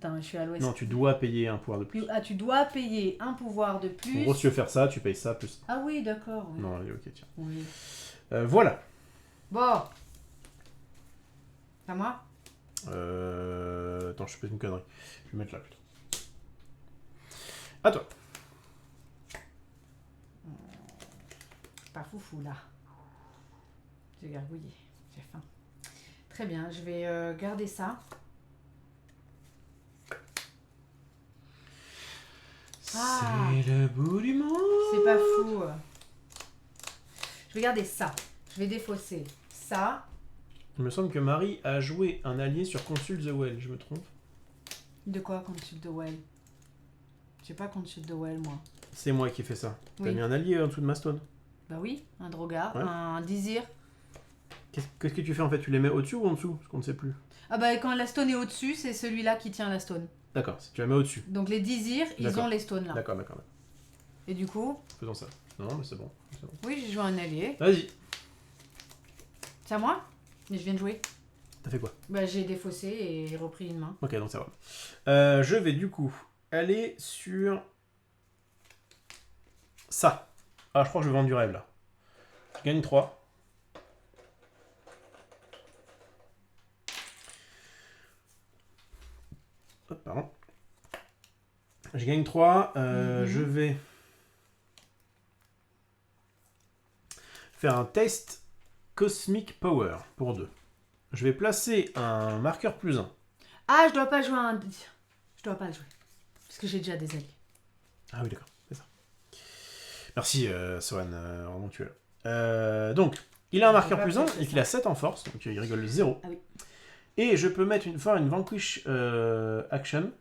Putain, je suis à l'ouest. Non, tu dois payer un pouvoir de plus. Ah, tu dois payer un pouvoir de En plus. gros, si tu veux faire ça, tu payes ça plus. Ah oui, d'accord. Oui. Non, allez, ok, tiens. Oui. Voilà. Bon. À moi? Attends, je fais une connerie. Je vais mettre là plutôt. À toi. Pas foufou là. J'ai gargouillé. J'ai faim. Très bien, je vais garder ça. Ah. C'est le bout du monde. C'est pas fou. Je vais garder ça. Je vais défausser ça. Il me semble que Marie a joué un allié sur Consult the Well, je me trompe. De quoi, Consult the Well? J'ai pas Consult the Well, moi. C'est moi qui ai fait ça. T'as Oui. mis un allié en dessous de ma stone. Bah oui, un Drogar, Ouais. un Désir. Qu'est-ce que tu fais en fait? Tu les mets au-dessus ou en dessous? Parce qu'on ne sait plus. Ah bah quand la stone est au-dessus, c'est celui-là qui tient la stone. D'accord, si tu la mets au-dessus. Donc les Désirs, ils D'accord. ont les stones là. D'accord, d'accord. Et du coup, Faisons ça. Non, mais c'est bon. c'est bon. oui, j'ai joué un allié. Vas-y. C'est à moi? Mais je viens de jouer. T'as fait quoi? Bah j'ai défaussé et repris une main. Ok, donc ça va. Je vais du coup aller sur ça. Ah, je crois que je vais vendre du rêve là. Je gagne 3. Hop, pardon. Je gagne 3. Je vais faire un test Cosmic Power pour 2. Je vais placer un marqueur +1. Ah, je dois pas jouer un... Je dois pas le jouer. Parce que j'ai déjà des alliés. Ah oui, d'accord, c'est ça. Merci, Sohan, vraiment tu es là. Donc, il a un marqueur +1 et qu'il a 7 en force, donc il rigole 0. Ah oui. Et je peux mettre une Vanquish Action,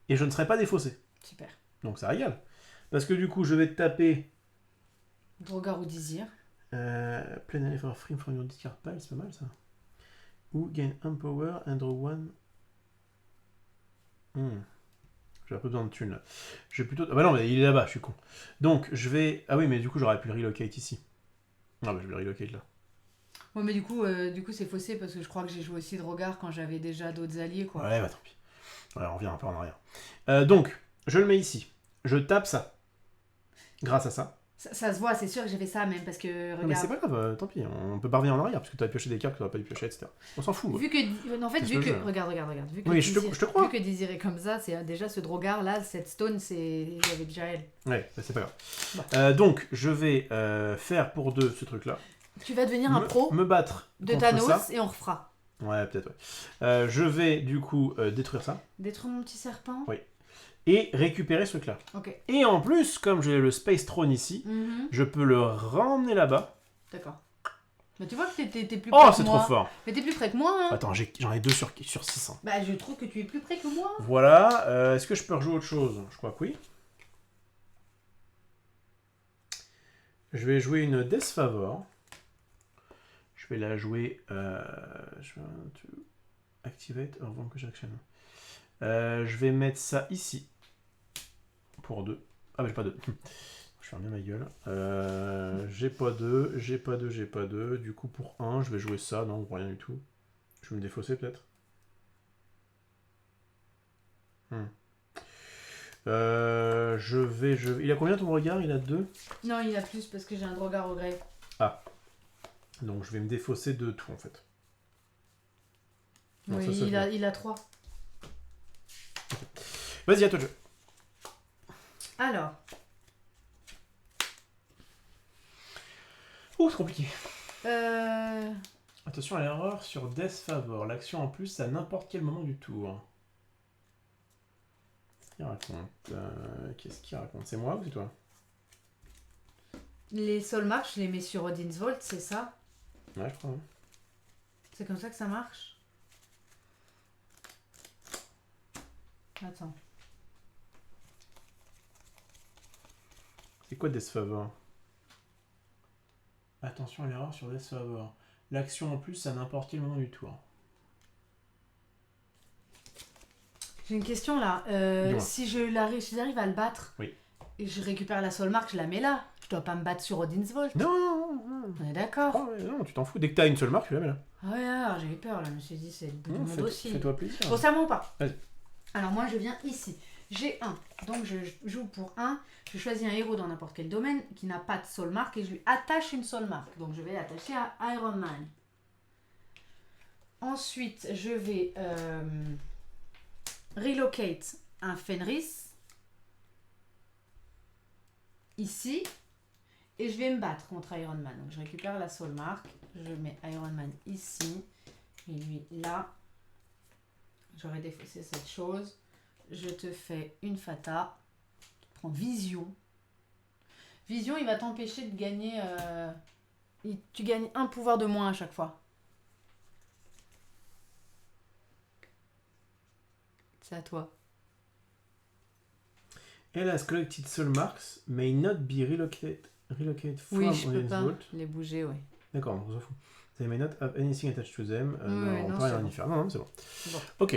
et je ne serai pas défaussé. Super. Donc ça régale. Parce que du coup, je vais te taper... Drogar ou Désir. Play an effort free from your discard pile, c'est pas mal ça. Ou gain Empower and draw one. J'ai un peu besoin de thunes là. Je vais plutôt. Ah bah non, mais il est là-bas, je suis con. Donc je vais. Ah oui, mais du coup j'aurais pu le relocate ici. Ah bah je vais le relocate là. Ouais, mais du coup c'est faussé parce que je crois que j'ai joué aussi Drogar quand j'avais déjà d'autres alliés, quoi. Ouais, bah tant pis. Ouais, on revient un peu en arrière. Donc, je le mets ici. Je tape ça. Grâce à ça. Ça se voit, c'est sûr que j'ai fait ça même parce que, Non, mais regarde... c'est pas grave, tant pis. On peut pas revenir en arrière parce que t'as pioché des cartes que t'aurais pas dû piocher, etc. On s'en fout. Vu que... En fait, Qu'est-ce vu que que... je veux Regarde. Vu que Oui, Désir... je te crois. Vu que Désir est comme ça, c'est déjà ce Drogar là, cette stone, c'est... J'avais déjà elle. Ouais, bah, c'est pas grave. Bon. Donc, je vais faire pour 2 ce truc-là. Tu vas devenir un pro Me battre de contre Thanos ça. et on refera. Ouais, peut-être, ouais. Je vais, du coup, détruire ça. Détruire mon petit serpent. Oui. Et récupérer ce truc-là. Ok. Et en plus, comme j'ai le Space Throne ici, je peux le ramener là-bas. D'accord. Mais tu vois que t'es plus près Oh, que c'est moi. trop fort. Mais t'es plus près que moi, hein. Attends, j'en ai 2 sur 600. Bah, je trouve que tu es plus près que moi. Voilà. Est-ce que je peux rejouer autre chose? Je crois que oui. Je vais jouer une Death Favor. Je vais la jouer... je vais activate or vanquish action. Je vais mettre ça ici. Pour 2. Ah mais j'ai pas 2. Je ferme bien ma gueule. J'ai pas 2, j'ai pas 2, j'ai pas 2. Du coup pour 1, je vais jouer ça. Non, rien du tout. Je vais me défausser peut-être. Il a combien ton regard? Il a 2? Non, il a plus parce que j'ai un Drogar au gré. Ah. Donc je vais me défausser de tout en fait. Non, Oui, ça, il a 3. Vas-y, à toi de jouer. Alors. Ouh, c'est compliqué. Euh... Attention à l'erreur sur Death Favor. L'action en plus à n'importe quel moment du tour. Qu'est-ce qu'il raconte? C'est moi ou c'est toi? Les Soulmarks, je les mets sur Odin's Vault, c'est ça? Ouais, je crois. Hein. C'est comme ça que ça marche? Attends. C'est quoi Death Favor? Attention à l'erreur sur Death Favor. L'action en plus à n'importe quel moment du tour. J'ai une question là. Si j'arrive à le battre, oui, et je récupère la Soulmark, je la mets là. Je dois pas me battre sur Odin's Vault. Non. On est d'accord. Oh, non, tu t'en fous. Dès que t'as une seule marque, tu la mets là. Ah ouais, alors, j'ai eu peur là. Je me suis dit, c'est le bout du monde aussi. Fais-toi plaisir. Bon, c'est à moi ou pas? Vas-y. Alors moi je viens ici. J'ai 1, donc je joue pour 1. Je choisis un héros dans n'importe quel domaine qui n'a pas de soul mark et je lui attache une soul mark. Donc je vais l'attacher à Iron Man. Ensuite, je vais relocate un Fenris ici et je vais me battre contre Iron Man. Donc je récupère la soul mark, je mets Iron Man ici et lui là. J'aurais défaussé cette chose. Je te fais une fata. Prends vision. Vision, il va t'empêcher de gagner. Tu gagnes un pouvoir de moins à chaque fois. C'est à toi. Elle has collected soul marks may not be relocate from Oui, je peux audience pas vault. les bouger, ouais. D'accord, on s'en fout. They may not have anything attached to them. Ouais, on non, peut rien c'est y bon. faire. Non, c'est bon. Bon. Ok.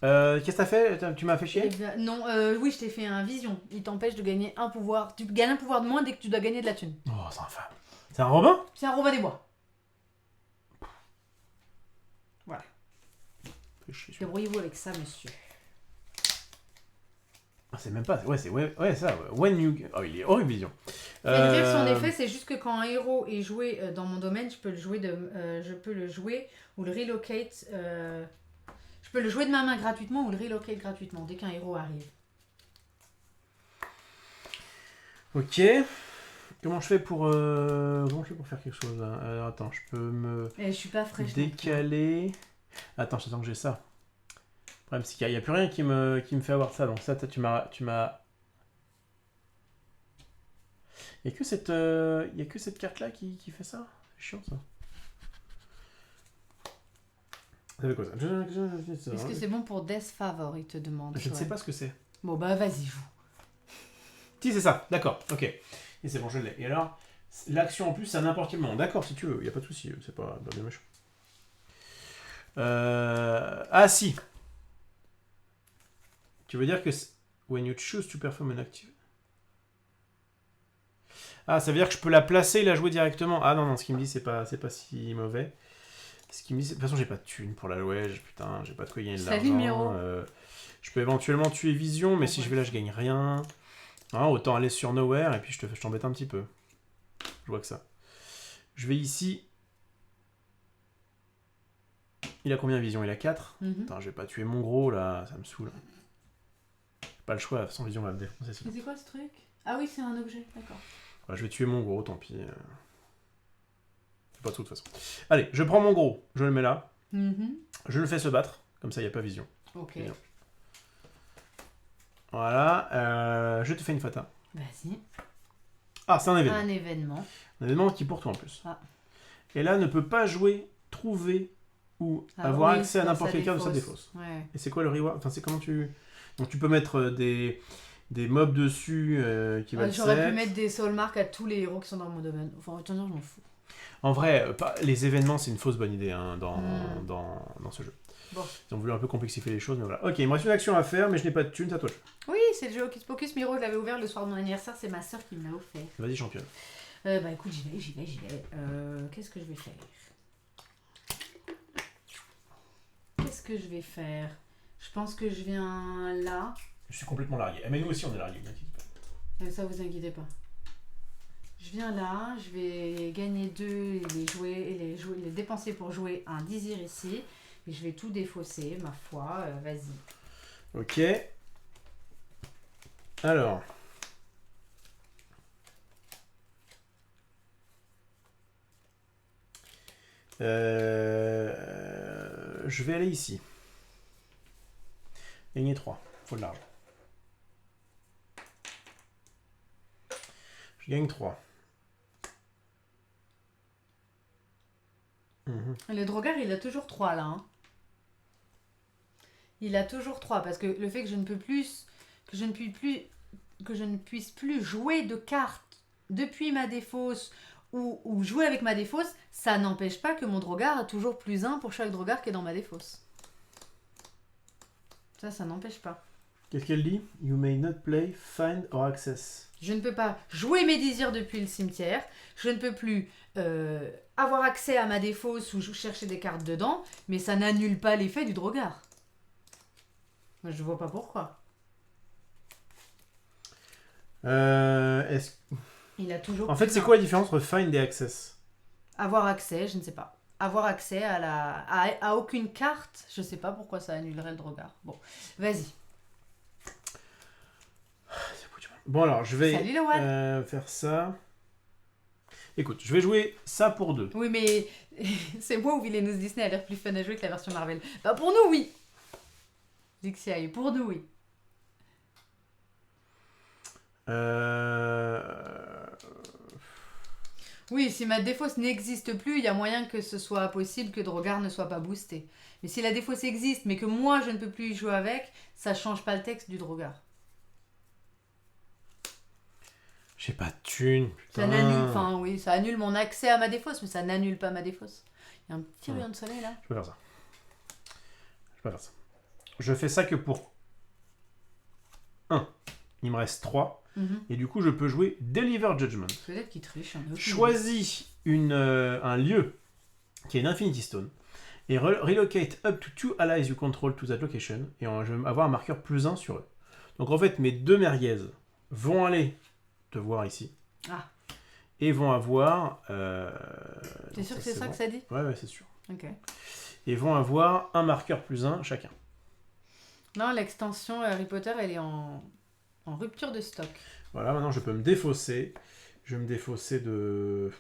Qu'est-ce que t'as fait? Tu m'as fait chier? Eh ben, non, oui, je t'ai fait un vision. Il t'empêche de gagner un pouvoir. Tu gagnes un pouvoir de moins dès que tu dois gagner de la thune. Oh, c'est infâme. C'est un Robin? C'est un Robin des Bois. Voilà. Fais chier, celui-là. Débrouillez-vous avec ça, monsieur. Ah, c'est même pas. Ouais, c'est ça. When you. Oh, il est horrible, Vision. Et dire son effet, c'est juste que quand un héros est joué dans mon domaine, je peux le jouer ou le relocate. Je peux le jouer de ma main gratuitement ou le relocate gratuitement dès qu'un héros arrive. Ok. Comment je fais pour faire quelque chose là? Alors, attends, je peux me Et je suis pas fraîche. décaler. Attends, j'attends que j'ai ça. Le problème, c'est qu'il n'y a plus rien qui me fait avoir ça. Donc ça, tu m'as. Il n'y a que cette carte là qui fait ça. C'est chiant ça. Ça fait quoi ça? Est-ce que c'est bon pour Death Favor, il te demande. Je ne sais pas ce que c'est. Bon bah vas-y, joue. Si, c'est ça, d'accord, ok. Et c'est bon, je l'ai. Et alors, l'action en plus, c'est à n'importe quel moment. D'accord, si tu veux, il n'y a pas de souci, c'est pas bien méchant. Ah si. Tu veux dire que when you choose to perform an active. Ah, ça veut dire que je peux la placer et la jouer directement. Ah non, ce qu'il me dit, c'est pas si mauvais. Ce qu'il me dit, de toute façon, j'ai pas de thune pour la jouer. Putain, j'ai pas de quoi gagner de Salut, Miro. l'argent. Je peux éventuellement tuer Vision, mais si je vais là, je gagne rien. Ah, autant aller sur Nowhere et puis je t'embête un petit peu. Je vois que ça. Je vais ici. Il a combien Vision? Il a 4. Attends, je vais pas tuer mon gros là, ça me saoule. Pas le choix, de toute façon Vision va me défoncer. Mais c'est quoi ce truc? Ah oui, c'est un objet, d'accord. Ouais, je vais tuer mon gros, tant pis. C'est pas tout de toute façon. Allez, je prends mon gros, je le mets là. Je le fais se battre, comme ça il n'y a pas Vision. Ok. Bien. Voilà, je te fais une fata. Vas-y. Ah, c'est un événement. Un événement. Un événement qui est pour toi en plus. Ah. Et là, ne peut pas jouer, trouver ou Ah avoir oui, accès à dans n'importe sa quelle carte de sa défausse. défausse. Ouais. Et c'est quoi le reward? Enfin, c'est comment tu... Donc tu peux mettre des mobs dessus qui valent 7. J'aurais pu mettre des soul marks à tous les héros qui sont dans mon domaine. Enfin, autant dire, je m'en fous. En vrai, les événements, c'est une fausse bonne idée hein, dans ce jeu. Bon. Ils ont voulu un peu complexifier les choses, mais voilà. Ok, il me reste une action à faire, mais je n'ai pas de thune, c'est à toi. Oui, c'est le jeu Hocus Pocus. Miro, je l'avais ouvert le soir de mon anniversaire. C'est ma soeur qui me l'a offert. Vas-y, championne. Bah écoute, j'y vais. Qu'est-ce que je vais faire? Je pense que je viens là. Je suis complètement largué. Mais nous aussi, on est largué, n'inquiète pas. Ça, vous inquiétez pas. Je viens là, je vais gagner 2 et les dépenser pour jouer un désir ici. Et je vais tout défausser, ma foi. Vas-y. Ok. Alors. Je vais aller ici. Gagner 3. Faut de l'argent. Je gagne 3. Le Drogar, il a toujours 3 là. Hein. Il a toujours 3 parce que le fait que je ne puisse plus jouer de cartes depuis ma défausse ou jouer avec ma défausse, ça n'empêche pas que mon Drogar a toujours plus 1 pour chaque Drogar qui est dans ma défausse. Ça n'empêche pas. Qu'est-ce qu'elle dit? You may not play, find or access. Je ne peux pas jouer mes désirs depuis le cimetière. Je ne peux plus avoir accès à ma défausse ou chercher des cartes dedans. Mais ça n'annule pas l'effet du Drogar. Moi, je vois pas pourquoi. Est-ce... Il a toujours. En fait, c'est quoi la différence entre find et access? Avoir accès, je ne sais pas. Avoir accès à aucune carte, je sais pas pourquoi ça annulerait le regard. Bon, vas-y. Bon, alors, je vais Salut, le One. faire ça. Écoute, je vais jouer ça pour 2. Oui, mais c'est moi ou Villainous Disney a l'air plus fun à jouer que la version Marvel. Bah, pour nous, oui. Dixie, pour nous, oui. Oui, si ma défausse n'existe plus, il y a moyen que ce soit possible que Drogar ne soit pas boosté. Mais si la défausse existe, mais que moi je ne peux plus y jouer avec, ça change pas le texte du Drogar. J'ai pas de thune, putain. Ça n'annule, enfin oui, ça annule mon accès à ma défausse, mais ça n'annule pas ma défausse. Il y a un petit rayon de soleil là. Je peux faire ça. Je fais ça que pour 1. Il me reste 3. Et du coup, je peux jouer Deliver Judgment. Peut-être qu'il triche. Choisis un lieu qui est une Infinity Stone et relocate up to 2 allies you control to that location. Et je vais avoir un marqueur +1 sur eux. Donc en fait, mes 2 merguez vont aller te voir ici. Ah. Et vont avoir... T'es sûr que c'est ça que ça dit? Ouais, c'est sûr. Ok. Et vont avoir un marqueur +1 chacun. Non, l'extension Harry Potter, elle est en rupture de stock. Voilà, maintenant je peux me défausser. Je vais me défausser de...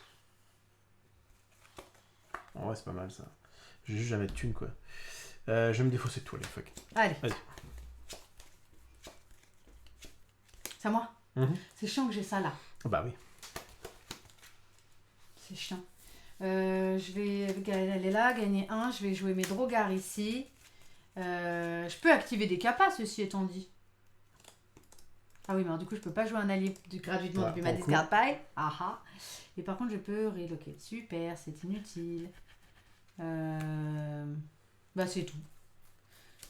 En vrai, c'est pas mal ça. J'ai juste jamais de thune, quoi. Je vais me défausser de toi, les fuck. Allez. Vas-y. C'est à moi. C'est chiant que j'ai ça là. Bah oui. C'est chiant. Je vais aller là, gagner 1. Je vais jouer mes Drogar ici. Je peux activer des capas, ceci étant dit. Ah oui, mais alors, du coup, je peux pas jouer un allié gratuitement depuis ma discard pile. Ah. Et par contre, je peux relocate. Super, c'est inutile. Bah, c'est tout.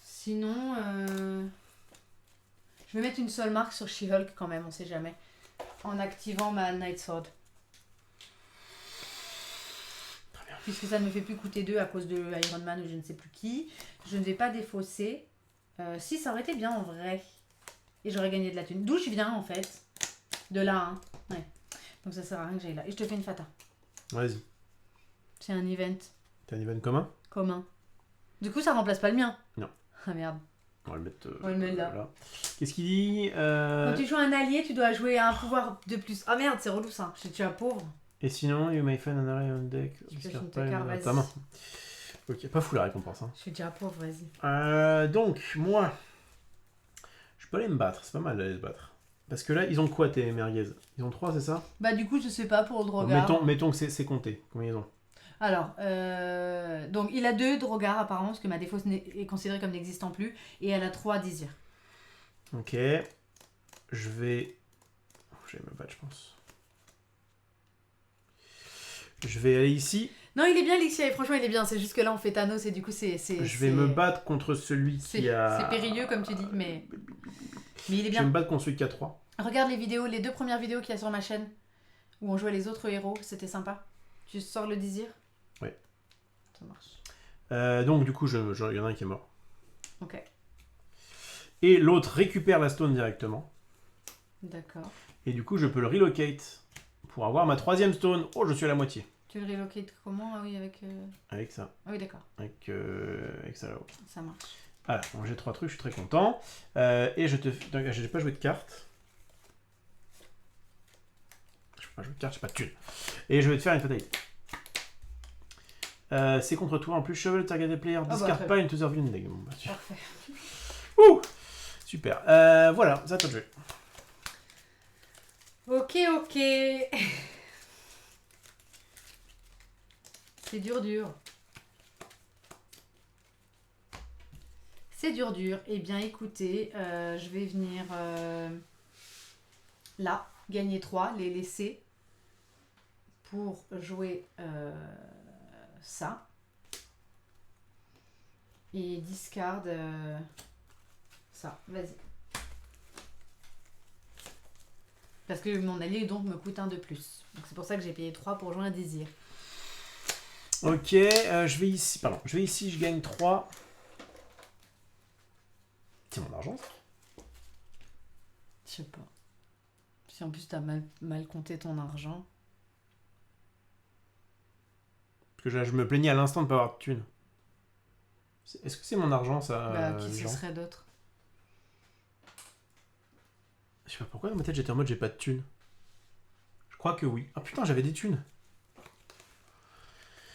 Sinon, je vais mettre une seule marque sur She-Hulk quand même, on sait jamais. En activant ma Night Sword. Très bien. Puisque ça ne me fait plus coûter 2 à cause de Iron Man ou je ne sais plus qui. Je ne vais pas défausser. Si, ça aurait été bien en vrai. Et j'aurais gagné de la thune. D'où je viens en fait. De là, hein. Ouais. Donc ça sert à rien que j'aille là. Et je te fais une fata. Vas-y. C'est un event. T'as un event commun? Commun. Du coup, ça remplace pas le mien. Non. Ah merde. On va le mettre, là. Qu'est-ce qu'il dit Quand tu joues un allié, tu dois jouer un pouvoir de plus. Ah merde, c'est relou ça. Je suis un pauvre. Et sinon, you may find an ally on deck. Tu peux une carte, vas-y. Ta main. Ok, pas fou la récompense. Hein. Je suis déjà pauvre, vas-y. Donc, moi, je peux aller me battre. C'est pas mal d'aller se battre. Parce que là, ils ont quoi tes merguez? Ils ont 3, c'est ça? Bah du coup, je sais pas pour le Drogar. Mettons que c'est compté. Combien ils ont? Alors, donc il a 2 Drogar apparemment, parce que ma défausse est considérée comme n'existant plus. Et elle a 3 Désir. Ok. Je vais... Je vais me battre, je pense. Je vais aller ici. Non, il est bien, Lixia, et franchement, il est bien. C'est juste que là, on fait Thanos, et du coup, Je vais me battre contre celui qui a... C'est périlleux, comme tu dis, mais il est bien. Je vais me battre contre celui qui a 3. Regarde les vidéos, les 2 premières vidéos qu'il y a sur ma chaîne, où on jouait les autres héros, c'était sympa. Tu sors le Désir? Ouais. Ça marche. Donc, du coup, il y en a un qui est mort. Ok. Et l'autre récupère la stone directement. D'accord. Et du coup, je peux le relocate pour avoir ma 3e stone. Oh, je suis à la moitié. Tu le relocates comment? Ah oui, avec... Avec ça. Ah oui, d'accord. Avec ça là-haut. Ça marche. Voilà, donc j'ai 3 trucs, je suis très content. Et je te... Donc, j'ai pas joué de carte. Je peux pas jouer de carte, j'ai pas de thune. Et je vais te faire une fatalité. C'est contre toi en plus, shovel target player, discard pas into the villain deck. Bon, bah, Parfait. Ouh, super. Voilà, ça te jeu. Ok. C'est dur. C'est dur. Eh bien, écoutez, je vais venir là, gagner 3, les laisser pour jouer ça. Et discard ça. Vas-y. Parce que mon allié donc me coûte 1 de plus. Donc c'est pour ça que j'ai payé 3 pour jouer un Désir. Ok, je vais ici, je gagne 3. C'est mon argent, ça. Je sais pas. Si en plus t'as mal compté ton argent. Parce que je me plaignais à l'instant de pas avoir de thunes. Est-ce que c'est mon argent, ça Qui ce Jean serait d'autre? Je sais pas pourquoi dans ma tête j'étais en mode j'ai pas de thunes. Je crois que oui. Ah putain, j'avais des thunes.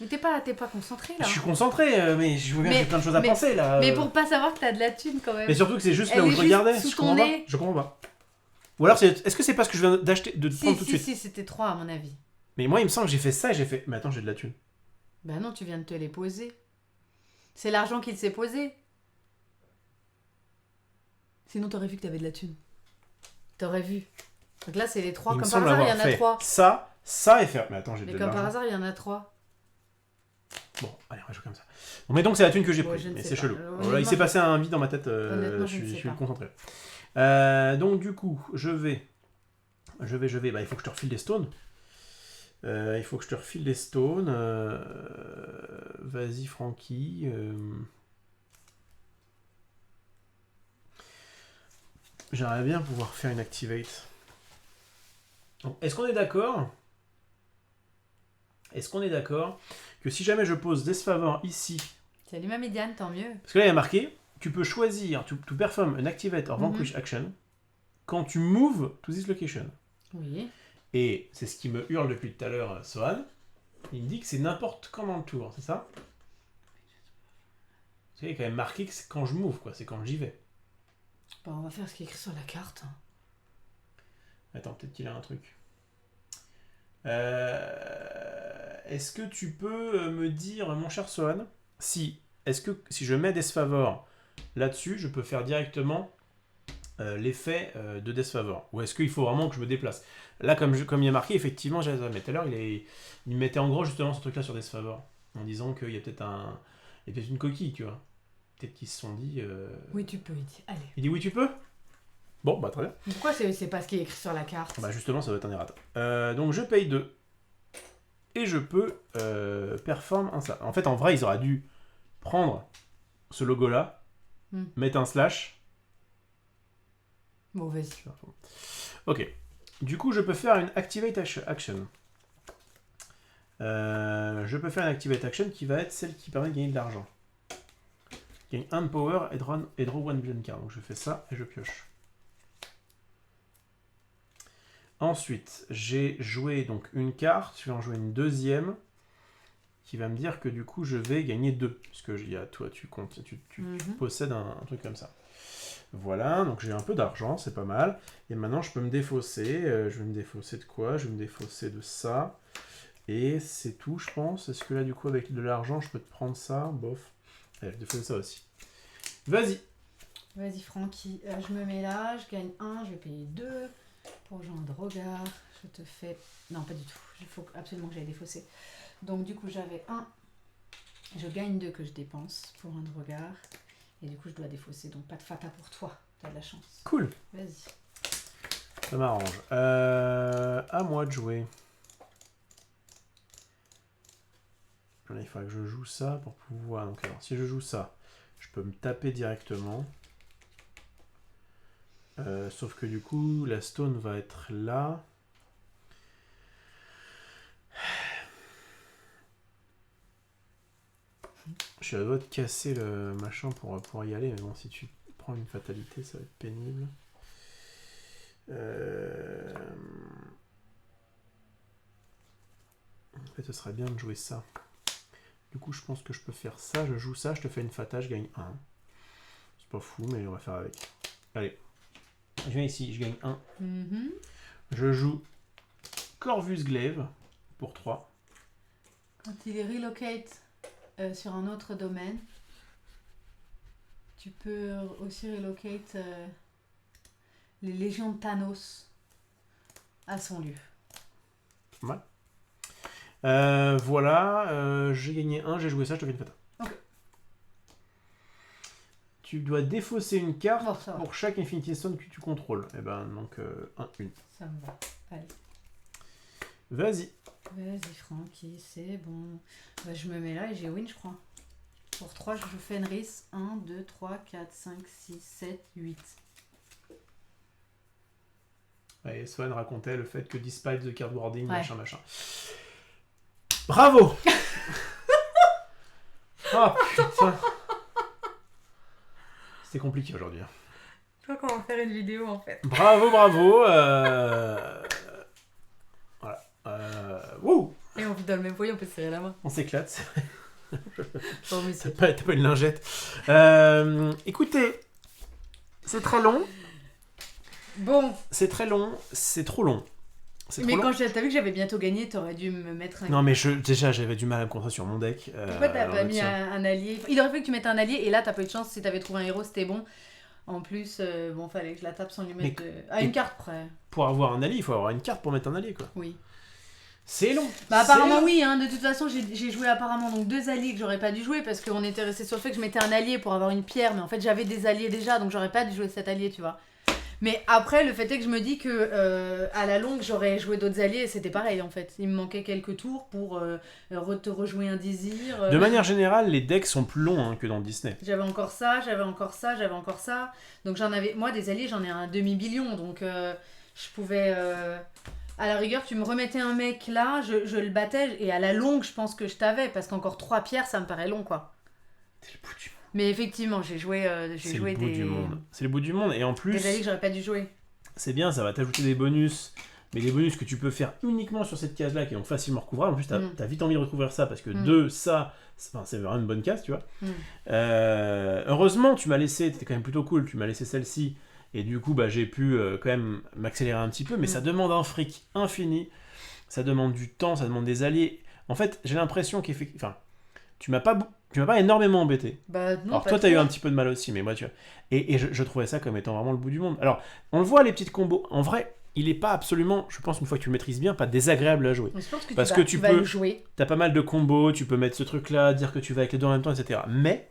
Mais t'es pas concentré là. Je suis concentré, mais je vois bien que j'ai plein de choses à penser là. Mais pour pas savoir que t'as de la thune quand même. Mais surtout que c'est juste Elle là où est je juste regardais. sous Je ton comprends pas. nez. Je comprends pas. Ou alors est-ce que c'est parce que je viens d'acheter, de prendre tout de suite? Si, c'était 3 à mon avis. Mais moi il me semble que j'ai fait ça et j'ai fait. Mais attends, j'ai de la thune. Bah non, tu viens de te les poser. C'est l'argent qu'il s'est posé. Sinon t'aurais vu que t'avais de la thune. T'aurais vu. Donc là c'est les 3. Il me Comme par semble hasard il y avoir en a fait 3. ça et faire. Mais attends, j'ai Mais de comme par l'argent. hasard il y en a 3. Bon, allez, on va jouer comme ça. Bon, mais donc c'est la thune que j'ai Bon, prise. je ne Mais sais c'est pas. chelou. Honnêtement, Voilà, il s'est passé un vide dans ma tête. Honnêtement, Je je ne sais suis pas. concentré. Donc du coup, je vais. Bah, il faut que je te refile des stones. Vas-y, Francky. J'aimerais bien pouvoir faire une activate. Donc, est-ce qu'on est d'accord que si jamais je pose Disfavor ici, Salut ma médiane, tant mieux. parce que là il y a marqué, tu peux choisir to perform an activate or vanquish action quand tu move to this location. Oui. Et c'est ce qui me hurle depuis tout à l'heure, Sohan. Il me dit que c'est n'importe quand dans le tour, c'est ça? Parce qu'il y a quand même marqué que c'est quand je move, quoi, c'est quand j'y vais. Bon, on va faire ce qui est écrit sur la carte. Attends, peut-être qu'il a un truc. Est-ce que tu peux me dire, mon cher Sohan, si je mets Disfavor là-dessus, je peux faire directement l'effet de Disfavor? Ou est-ce qu'il faut vraiment que je me déplace? Là, comme il y a marqué, effectivement, j'ai mais tout à l'heure, il mettait en gros justement ce truc-là sur Disfavor, en disant qu'il y a peut-être une coquille, tu vois. Peut-être qu'ils se sont dit... Oui, tu peux, il dit. Allez. Il dit oui, tu peux? Bon, bah très bien. Pourquoi c'est pas ce qui est écrit sur la carte? Bah justement, ça doit être un errata. Donc je paye 2. Et je peux perform un ça. En fait, en vrai, ils auraient dû prendre ce logo-là, mettre un slash. Bon, vas-y. Ok. Du coup, je peux faire une activate action. Je peux faire une activate action qui va être celle qui permet de gagner de l'argent. Gagne 1 de power et draw 1 billion card. Donc je fais ça et je pioche. Ensuite, j'ai joué donc une carte, je vais en jouer une deuxième qui va me dire que du coup je vais gagner 2. Puisque toi tu possèdes un truc comme ça. Voilà, donc j'ai un peu d'argent, c'est pas mal. Et maintenant je peux me défausser. Je vais me défausser de quoi? Je vais me défausser de ça. Et c'est tout, je pense. Est-ce que là du coup avec de l'argent je peux te prendre ça? Bof. Allez, je vais défausser ça aussi. Vas-y. Vas-y, Francky. Je me mets là, je gagne 1, je vais payer 2. Pour Jean de regard, je te fais... Non, pas du tout. Il faut absolument que j'aille défausser. Donc, du coup, j'avais 1. Je gagne 2 que je dépense pour un de regard. Et du coup, je dois défausser. Donc, pas de fata pour toi. T'as de la chance. Cool. Vas-y. Ça m'arrange. À moi de jouer. Il faudrait que je joue ça pour pouvoir... Donc, alors, si je joue ça, je peux me taper directement. Sauf que du coup, la stone va être là. Je suis à deux doigts de casser le machin pour pouvoir y aller, mais bon, si tu prends une fatalité, ça va être pénible. En fait, ce serait bien de jouer ça. Du coup, je pense que je peux faire ça. Je joue ça, je te fais une fata, je gagne 1. C'est pas fou, mais on va faire avec. Allez. Je viens ici, je gagne 1. Je joue Corvus Glaive pour 3. Quand il est relocate sur un autre domaine, tu peux aussi relocate les légions de Thanos à son lieu. Ouais. Voilà, j'ai gagné 1, j'ai joué ça, je te fais une fata. Ok. Tu dois défausser une carte Oh, pour chaque Infinity Stone que tu contrôles. Et ben donc 1. Ça me va. Allez. Vas-y. Vas-y Francky, c'est bon. Bah, je me mets là et j'ai win je crois. Pour 3, je joue Fenris. 1, 2, 3, 4, 5, 6, 7, 8. Ouais, Swan racontait le fait que despite the card wording, Ouais. machin. Bravo. Ah putain. C'était compliqué aujourd'hui. Je crois qu'on va faire une vidéo en fait. Bravo. Voilà. Wouh. Et on vit dans le même foyer, on peut se serrer la main. On s'éclate, c'est vrai. Bon, mais T'as c'est... pas une lingette. Écoutez, c'est très long. Bon, C'est très long. C'est trop long. C'est mais trop long. quand t'as vu que j'avais bientôt gagné, t'aurais dû me mettre un... Non mais déjà j'avais du mal à me concentrer sur mon deck. Pourquoi t'as alors pas le mis tien. un allié? Il aurait fallu que tu mettes un allié, et là t'as pas eu de chance, si t'avais trouvé un héros, c'était bon. En plus, bon, fallait que je la tape sans lui mettre... À une carte près. Pour avoir un allié, il faut avoir une carte pour mettre un allié quoi. Oui. C'est long. Bah C'est apparemment long. oui, hein. De toute façon j'ai joué apparemment donc 2 alliés que j'aurais pas dû jouer parce qu'on était resté sur le fait que je mettais un allié pour avoir une pierre, mais en fait j'avais des alliés déjà donc j'aurais pas dû jouer cet allié, tu vois. Mais après le fait est que je me dis que à la longue j'aurais joué d'autres alliés et c'était pareil en fait. Il me manquait quelques tours pour te rejouer un désir. De manière générale, les decks sont plus longs hein, que dans Disney. J'avais encore ça. Donc j'en avais, moi des alliés j'en ai un demi-billion donc je pouvais... À la rigueur, tu me remettais un mec là, je le battais, et à la longue, je pense que je t'avais, parce qu'encore 3 pierres, ça me paraît long, quoi. C'est le bout du monde. Mais effectivement, j'ai joué C'est des... le bout du monde. C'est le bout du monde. Et en plus, des alliés que j'aurais pas dû jouer. c'est bien, ça va t'ajouter des bonus. Mais des bonus que tu peux faire uniquement sur cette case-là, qui est donc facilement recouvrables. En plus, t'as vite envie de recouvrir ça, parce que c'est vraiment une bonne case, tu vois. Heureusement, tu m'as laissé, t'étais quand même plutôt cool, tu m'as laissé celle-ci. Et du coup, j'ai pu quand même m'accélérer un petit peu, mais ça demande un fric infini, ça demande du temps, ça demande des alliés. En fait, j'ai l'impression qu'effectivement... Enfin, tu m'as pas énormément embêté. Bah non, Alors pas toi, trop. t'as eu un petit peu de mal aussi, mais moi, tu vois... Et je trouvais ça comme étant vraiment le bout du monde. Alors, on le voit, les petites combos. En vrai, il est pas absolument, je pense, une fois que tu le maîtrises bien, pas désagréable à jouer. Mais je pense que Parce tu que vas, tu tu vas peux- le jouer. T'as pas mal de combos, tu peux mettre ce truc-là, dire que tu vas avec les deux en même temps, etc. Mais...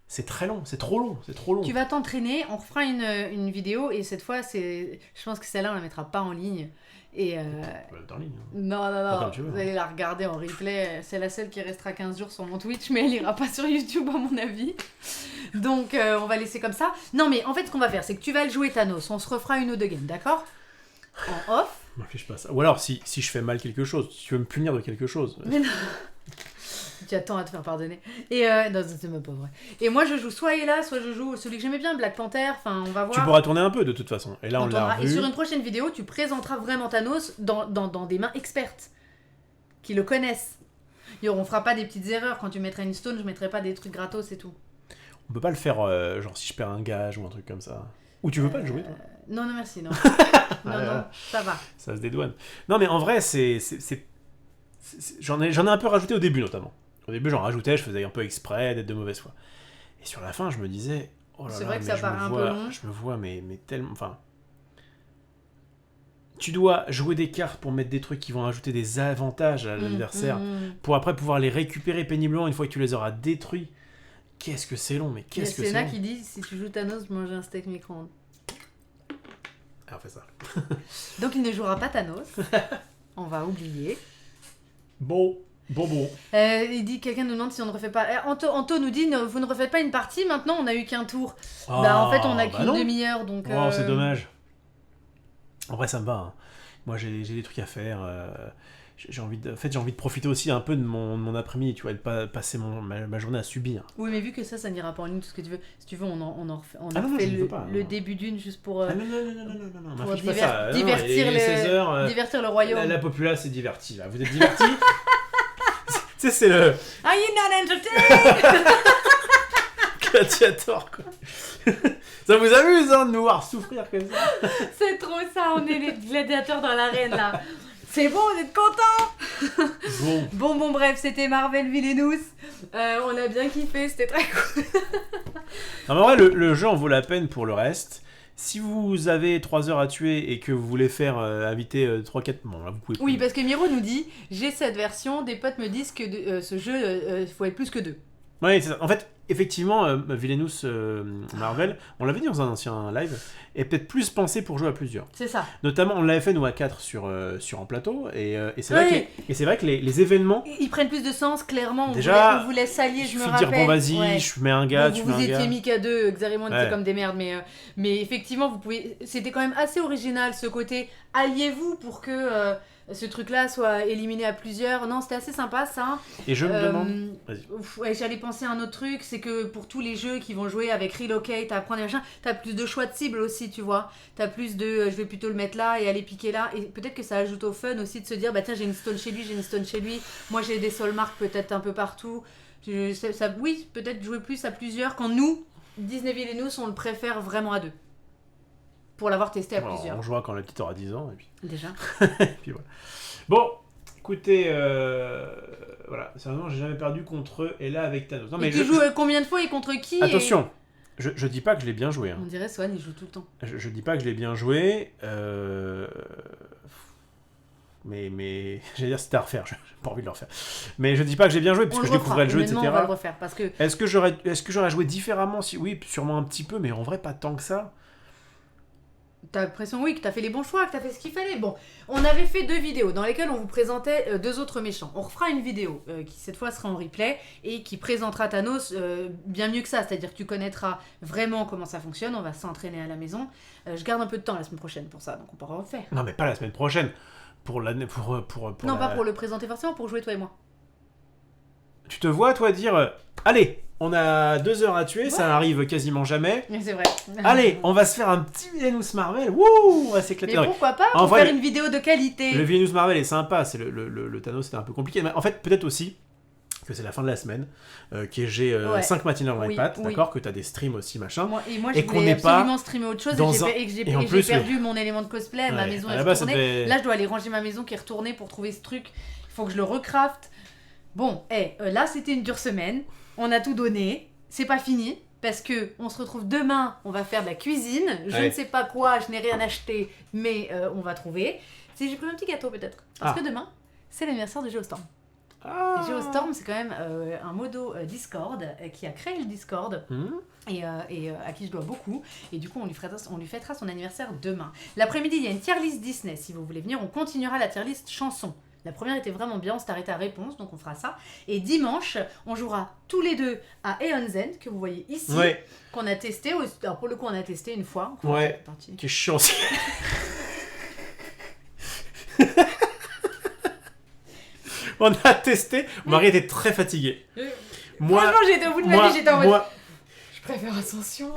c'est très long, c'est trop long. Tu vas t'entraîner, on refera une vidéo, et cette fois, je pense que celle-là, on la mettra pas en ligne. Et En ligne. non, Pas comme tu veux, vous allez la regarder en replay. C'est la seule qui restera 15 jours sur mon Twitch, mais elle ira pas sur YouTube à mon avis. Donc on va laisser comme ça. Non mais en fait ce qu'on va faire, c'est que tu vas le jouer Thanos. On se refera une ou deux games, d'accord? En off. M'affiche pas ça. Ou alors si je fais mal quelque chose, si tu veux me punir de quelque chose. Mais non. Tu attends à te faire pardonner. Et non, c'est même pas vrai. Et moi je joue soit Ella, soit je joue celui que j'aimais bien, Black Panther. Enfin on va voir. Tu pourras tourner un peu de toute façon. Et là on l'a Et revu. sur une prochaine vidéo, tu présenteras vraiment Thanos dans des mains expertes qui le connaissent. Et on fera pas des petites erreurs. Quand tu mettras une stone, je mettrai pas des trucs gratos et tout. On peut pas le faire genre si je perds un gage ou un truc comme ça. Ou tu veux pas le jouer toi? Non, merci, non. Ah, non, ça va. Ça se dédouane. Non mais en vrai j'en ai un peu rajouté au début notamment. Au début j'en rajoutais, je faisais un peu exprès d'être de mauvaise foi. Et sur la fin je me disais oh là C'est là, vrai que mais ça je paraît me un vois- peu long. Je me vois mais tellement... Enfin... Tu dois jouer des cartes pour mettre des trucs qui vont ajouter des avantages à l'adversaire. Pour après pouvoir les récupérer péniblement une fois que tu les auras détruits. Qu'est-ce que c'est long, mais Il y a qu'est-ce que c'est Sénat long. qui dit si tu joues Thanos, mange un steak micro-ondes. Ah, on fait ça. Donc il ne jouera pas Thanos. On va oublier. Bon. Il dit quelqu'un nous demande si on ne refait pas. Anto nous dit vous ne refaites pas une partie maintenant, on a eu qu'un tour. En fait, on a qu'une non. demi-heure donc. Oh, c'est dommage. En vrai, ça me va. Hein. Moi, j'ai des trucs à faire. J'ai envie de profiter aussi un peu de mon après-midi, tu vois, et de pas passer ma journée à subir. Oui, mais vu que ça n'ira pas en ligne, tout ce que tu veux. Si tu veux, on en refait, Ah non, refait je ne veux pas, le non. début d'une juste pour, Ah non, pour m'affiche pas ça. Non, divertir, il est 16 heures, divertir le royaume. la populace est divertie, là. Vous êtes divertis? Tu sais, c'est le Are you not entertained? gladiator, quoi. Ça vous amuse, hein, de nous voir souffrir comme ça? C'est trop ça, on est les gladiateurs dans l'arène là. C'est bon, vous êtes contents? Bon, bref, c'était Marvel Villainous. On a bien kiffé, c'était très cool. Non, mais en vrai, le jeu en vaut la peine pour le reste. Si vous avez 3 heures à tuer et que vous voulez faire inviter 3-4... Bon, là, vous pouvez... Oui, parce que Miro nous dit, j'ai cette version, des potes me disent que ce jeu, il faut être plus que 2. Ouais, c'est ça. En fait, effectivement, Villainous Marvel, on l'avait dit dans un ancien live, est peut-être plus pensé pour jouer à plusieurs. C'est ça. Notamment, on l'avait fait nous à 4 sur en plateau, et c'est vrai que les événements... Ils prennent plus de sens, clairement. Déjà, on vous laisse s'allier, je me il rappelle. suffit de dire, bon vas-y, je mets un gars, bon, tu mets un gars. Vous étiez mis qu'à 2, Xarimon était Ouais. comme des merdes, mais effectivement, vous pouvez... C'était quand même assez original, ce côté « alliez-vous pour que ce truc-là soit éliminé à plusieurs ». Non, c'était assez sympa, ça. Et je me demande... Vas-y. Ouais, j'allais penser à un autre truc, c'est que pour tous les jeux qui vont jouer avec Relocate, à prendre des machins, t'as plus de choix de cible aussi, tu vois. T'as plus de je vais plutôt le mettre là et aller piquer là. Et peut-être que ça ajoute au fun aussi de se dire, bah tiens, j'ai une stone chez lui, j'ai une stone chez lui. Moi, j'ai des soul marks peut-être un peu partout. Oui, peut-être jouer plus à plusieurs quand nous, Disney Villainous, on le préfère vraiment à 2. Pour l'avoir testé à plusieurs. On jouera quand la petite aura 10 ans, et puis... Déjà. et puis voilà. Bon, écoutez, voilà, sérieusement, j'ai jamais perdu contre eux, et là avec Thanos. Non, Et tu joues combien de fois et contre qui? Attention, je dis pas que je l'ai bien joué. Hein. On dirait Swan, il joue tout le temps. Je dis pas que je l'ai bien joué, mais j'allais dire c'était à refaire, j'ai pas envie de le refaire. Mais je dis pas que j'ai bien joué, puisque je découvrais le jeu, etc. On va le refaire, parce que... Est-ce que j'aurais joué différemment si... Oui, sûrement un petit peu, mais en vrai pas tant que ça. T'as l'impression, oui, que t'as fait les bons choix, que t'as fait ce qu'il fallait. Bon, on avait fait 2 vidéos dans lesquelles on vous présentait 2 autres méchants. On refera une vidéo qui cette fois sera en replay et qui présentera Thanos bien mieux que ça. C'est-à-dire que tu connaîtras vraiment comment ça fonctionne. On va s'entraîner à la maison. Je garde un peu de temps la semaine prochaine pour ça, donc on pourra refaire. Non, mais pas la semaine prochaine. Pour l'année, non, pas pour le présenter forcément, pour jouer toi et moi. Tu te vois, toi, dire allez, on a 2 heures à tuer, ça n'arrive quasiment jamais. Mais c'est vrai. Allez, on va se faire un petit Villainous Marvel. Wouh, on va s'éclater. Mais pourquoi pas, pour faire une vidéo de qualité. Le Villainous Marvel est sympa, c'est le Thanos, c'était un peu compliqué. Mais en fait, peut-être aussi que c'est la fin de la semaine, que j'ai 5 matinales dans les pattes, d'accord, que t'as des streams aussi, machin. Moi, et je qu'on voulais n'est pas absolument streamer autre chose et j'ai perdu mon élément de cosplay, ma maison est retournée. Là, je dois aller ranger ma maison qui est retournée pour trouver ce truc. Il faut que je le recraft. Bon, là, c'était une dure semaine. On a tout donné. C'est pas fini. Parce que on se retrouve demain, on va faire de la cuisine. Je ne sais pas quoi, je n'ai rien acheté, mais on va trouver. J'ai pris un petit gâteau peut-être. Parce que demain, c'est l'anniversaire de Geostorm. Geostorm, c'est quand même un modo Discord qui a créé le Discord et à qui je dois beaucoup. Et du coup, on lui fêtera son anniversaire demain. L'après-midi, il y a une tier list Disney. Si vous voulez venir, on continuera la tier list chanson. La première était vraiment bien, on s'est arrêté à réponse, donc on fera ça. Et dimanche, on jouera tous les deux à Aeon's End, que vous voyez ici, qu'on a testé. Alors pour le coup, on a testé une fois. Qui est chiant aussi. On a testé, Marie était très fatiguée. Franchement, j'étais au bout de ma vie, j'étais en mode... Je préfère Ascension.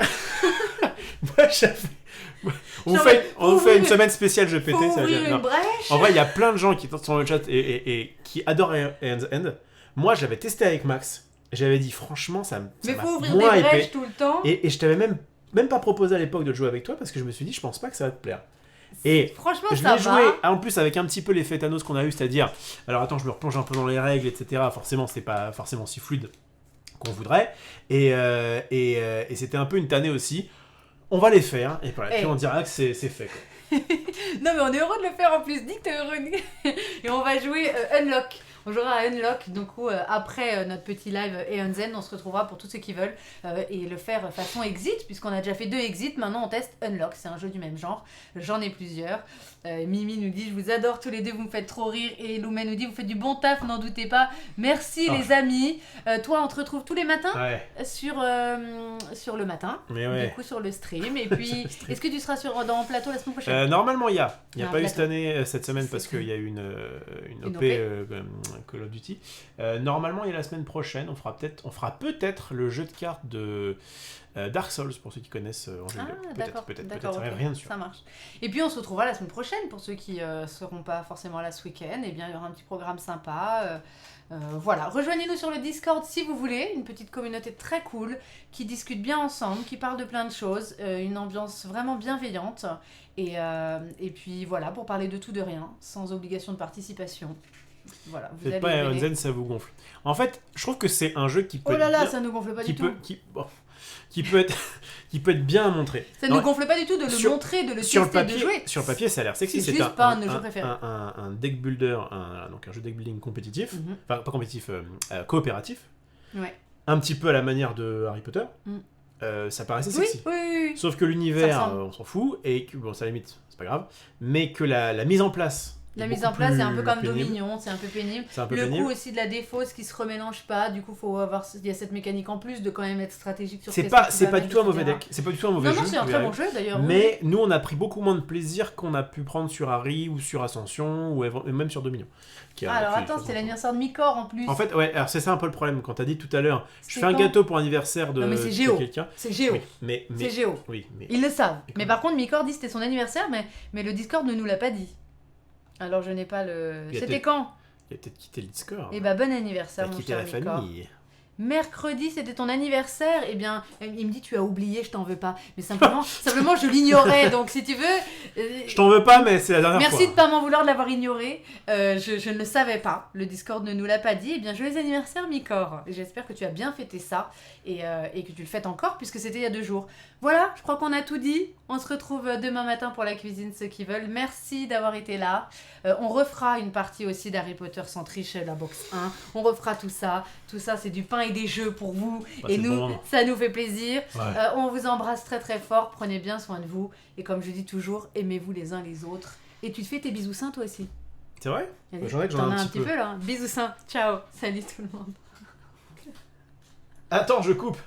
Moi, on fait une semaine spéciale jeu pété. Faut ouvrir une brèche. En vrai, il y a plein de gens qui sont dans le chat et qui adorent Aeon's End. Moi, je l'avais testé avec Max. J'avais dit, franchement, ça m'a mais faut ouvrir des brèches tout le temps. Et je t'avais même pas proposé à l'époque de jouer avec toi parce que je me suis dit, je pense pas que ça va te plaire. Et franchement, je l'ai joué en plus avec un petit peu l'effet Thanos qu'on a eu, c'est-à-dire, alors attends, je me replonge un peu dans les règles, etc. Forcément, c'est pas forcément si fluide qu'on voudrait. Et c'était un peu une tannée aussi. On va les faire, et puis on dira que c'est fait, quoi. Non, mais on est heureux de le faire en plus. Dis que t'es heureux. Et on va jouer Unlock. On jouera à Unlock, donc après notre petit live Aeon's End, on se retrouvera pour tous ceux qui veulent et le faire façon Exit, puisqu'on a déjà fait 2 Exit, maintenant on teste Unlock, c'est un jeu du même genre, j'en ai plusieurs. Mimi nous dit, je vous adore tous les deux, vous me fêtes trop rire, et Loumé nous dit, vous faites du bon taf, n'en doutez pas, merci les amis. Toi, on te retrouve tous les matins sur le matin, du coup sur le stream, et puis est-ce que tu seras dans le plateau la semaine prochaine? Normalement, il n'y a pas eu cette semaine parce qu'il y a eu une OP Call of Duty. Normalement, il y a la semaine prochaine, on fera peut-être le jeu de cartes de Dark Souls pour ceux qui connaissent en jeu vidéo. Peut-être, rien de sûr. Ça marche. Et puis on se retrouvera la semaine prochaine pour ceux qui seront pas forcément là ce week-end. Et bien il y aura un petit programme sympa. Voilà, rejoignez-nous sur le Discord si vous voulez, une petite communauté très cool qui discute bien ensemble, qui parle de plein de choses, une ambiance vraiment bienveillante. Et puis voilà, pour parler de tout de rien, sans obligation de participation. Voilà, vous faites pas Aeon's End, ça vous gonfle. En fait, je trouve que c'est un jeu qui peut ça nous gonfle pas du tout. Qui peut être bien à montrer. Ça nous gonfle pas du tout de le montrer, de le tester, de jouer. Sur le papier, ça a l'air sexy. C'est juste pas un de nos jeux préférés. Un deck builder, donc un jeu deck building compétitif, enfin pas compétitif, coopératif. Ouais. un petit peu à la manière de Harry Potter, ça paraissait Oui, sexy. oui. Sauf que l'univers, Ça ressemble. on s'en fout, et que, bon, ça limite, c'est pas grave, mais que la mise en place. La est mise beaucoup en place, c'est un peu plus comme pénible. Dominion, c'est un peu pénible. C'est un peu Le pénible. coup aussi de la défausse qui se remélange pas, du coup il y a cette mécanique en plus de quand même être stratégique sur C'est qu'est-ce pas, que tu c'est vas pas mettre, du tout un mauvais etc. deck. C'est pas du tout un mauvais Non, jeu. non, c'est un tu très verras. bon jeu d'ailleurs. Mais nous, on a pris beaucoup moins de plaisir qu'on a pu prendre sur Harry ou sur Ascension ou même sur Dominion. Alors attends, c'était l'anniversaire de Micor en plus. En fait, ouais, alors c'est ça un peu le problème. Quand t'as dit tout à l'heure, je C'était fais un quand gâteau pour anniversaire de, Non, mais c'est de Géo. quelqu'un. C'est Géo. Oui, mais C'est Géo. oui, mais Ils le savent. Et Mais comment par contre, Micor dit que c'était son anniversaire, mais le Discord ne nous l'a pas dit. Alors je n'ai pas le. Il a C'était peut-être- quand il a peut-être quitté le Discord. Eh bah bon Il anniversaire, a mon quitté cher la Micor. famille. Mercredi, c'était ton anniversaire. Eh bien, il me dit tu as oublié, je t'en veux pas. Mais simplement je l'ignorais. Donc si tu veux. Je t'en veux pas, mais c'est la dernière Merci fois. de pas m'en vouloir de l'avoir ignoré. Je ne le savais pas. Le Discord ne nous l'a pas dit. Eh bien, joyeux anniversaire, Micor. J'espère que tu as bien fêté ça et que tu le fêtes encore puisque c'était il y a 2 jours. Voilà, je crois qu'on a tout dit. On se retrouve demain matin pour la cuisine, ceux qui veulent. Merci d'avoir été là. On refera une partie aussi d'Harry Potter sans triche, la box 1. On refera tout ça. Tout ça, c'est du pain et des jeux pour vous. Bah, et c'est nous, bon moment. ça nous fait plaisir. Ouais. On vous embrasse très très fort. Prenez bien soin de vous. Et comme je dis toujours, aimez-vous les uns les autres. Et tu te fais tes bisous sains toi aussi. C'est vrai? Allez, J'en ai t'en as un un petit petit peu là. Bisous sains. Ciao. Salut tout le monde. Attends, je coupe.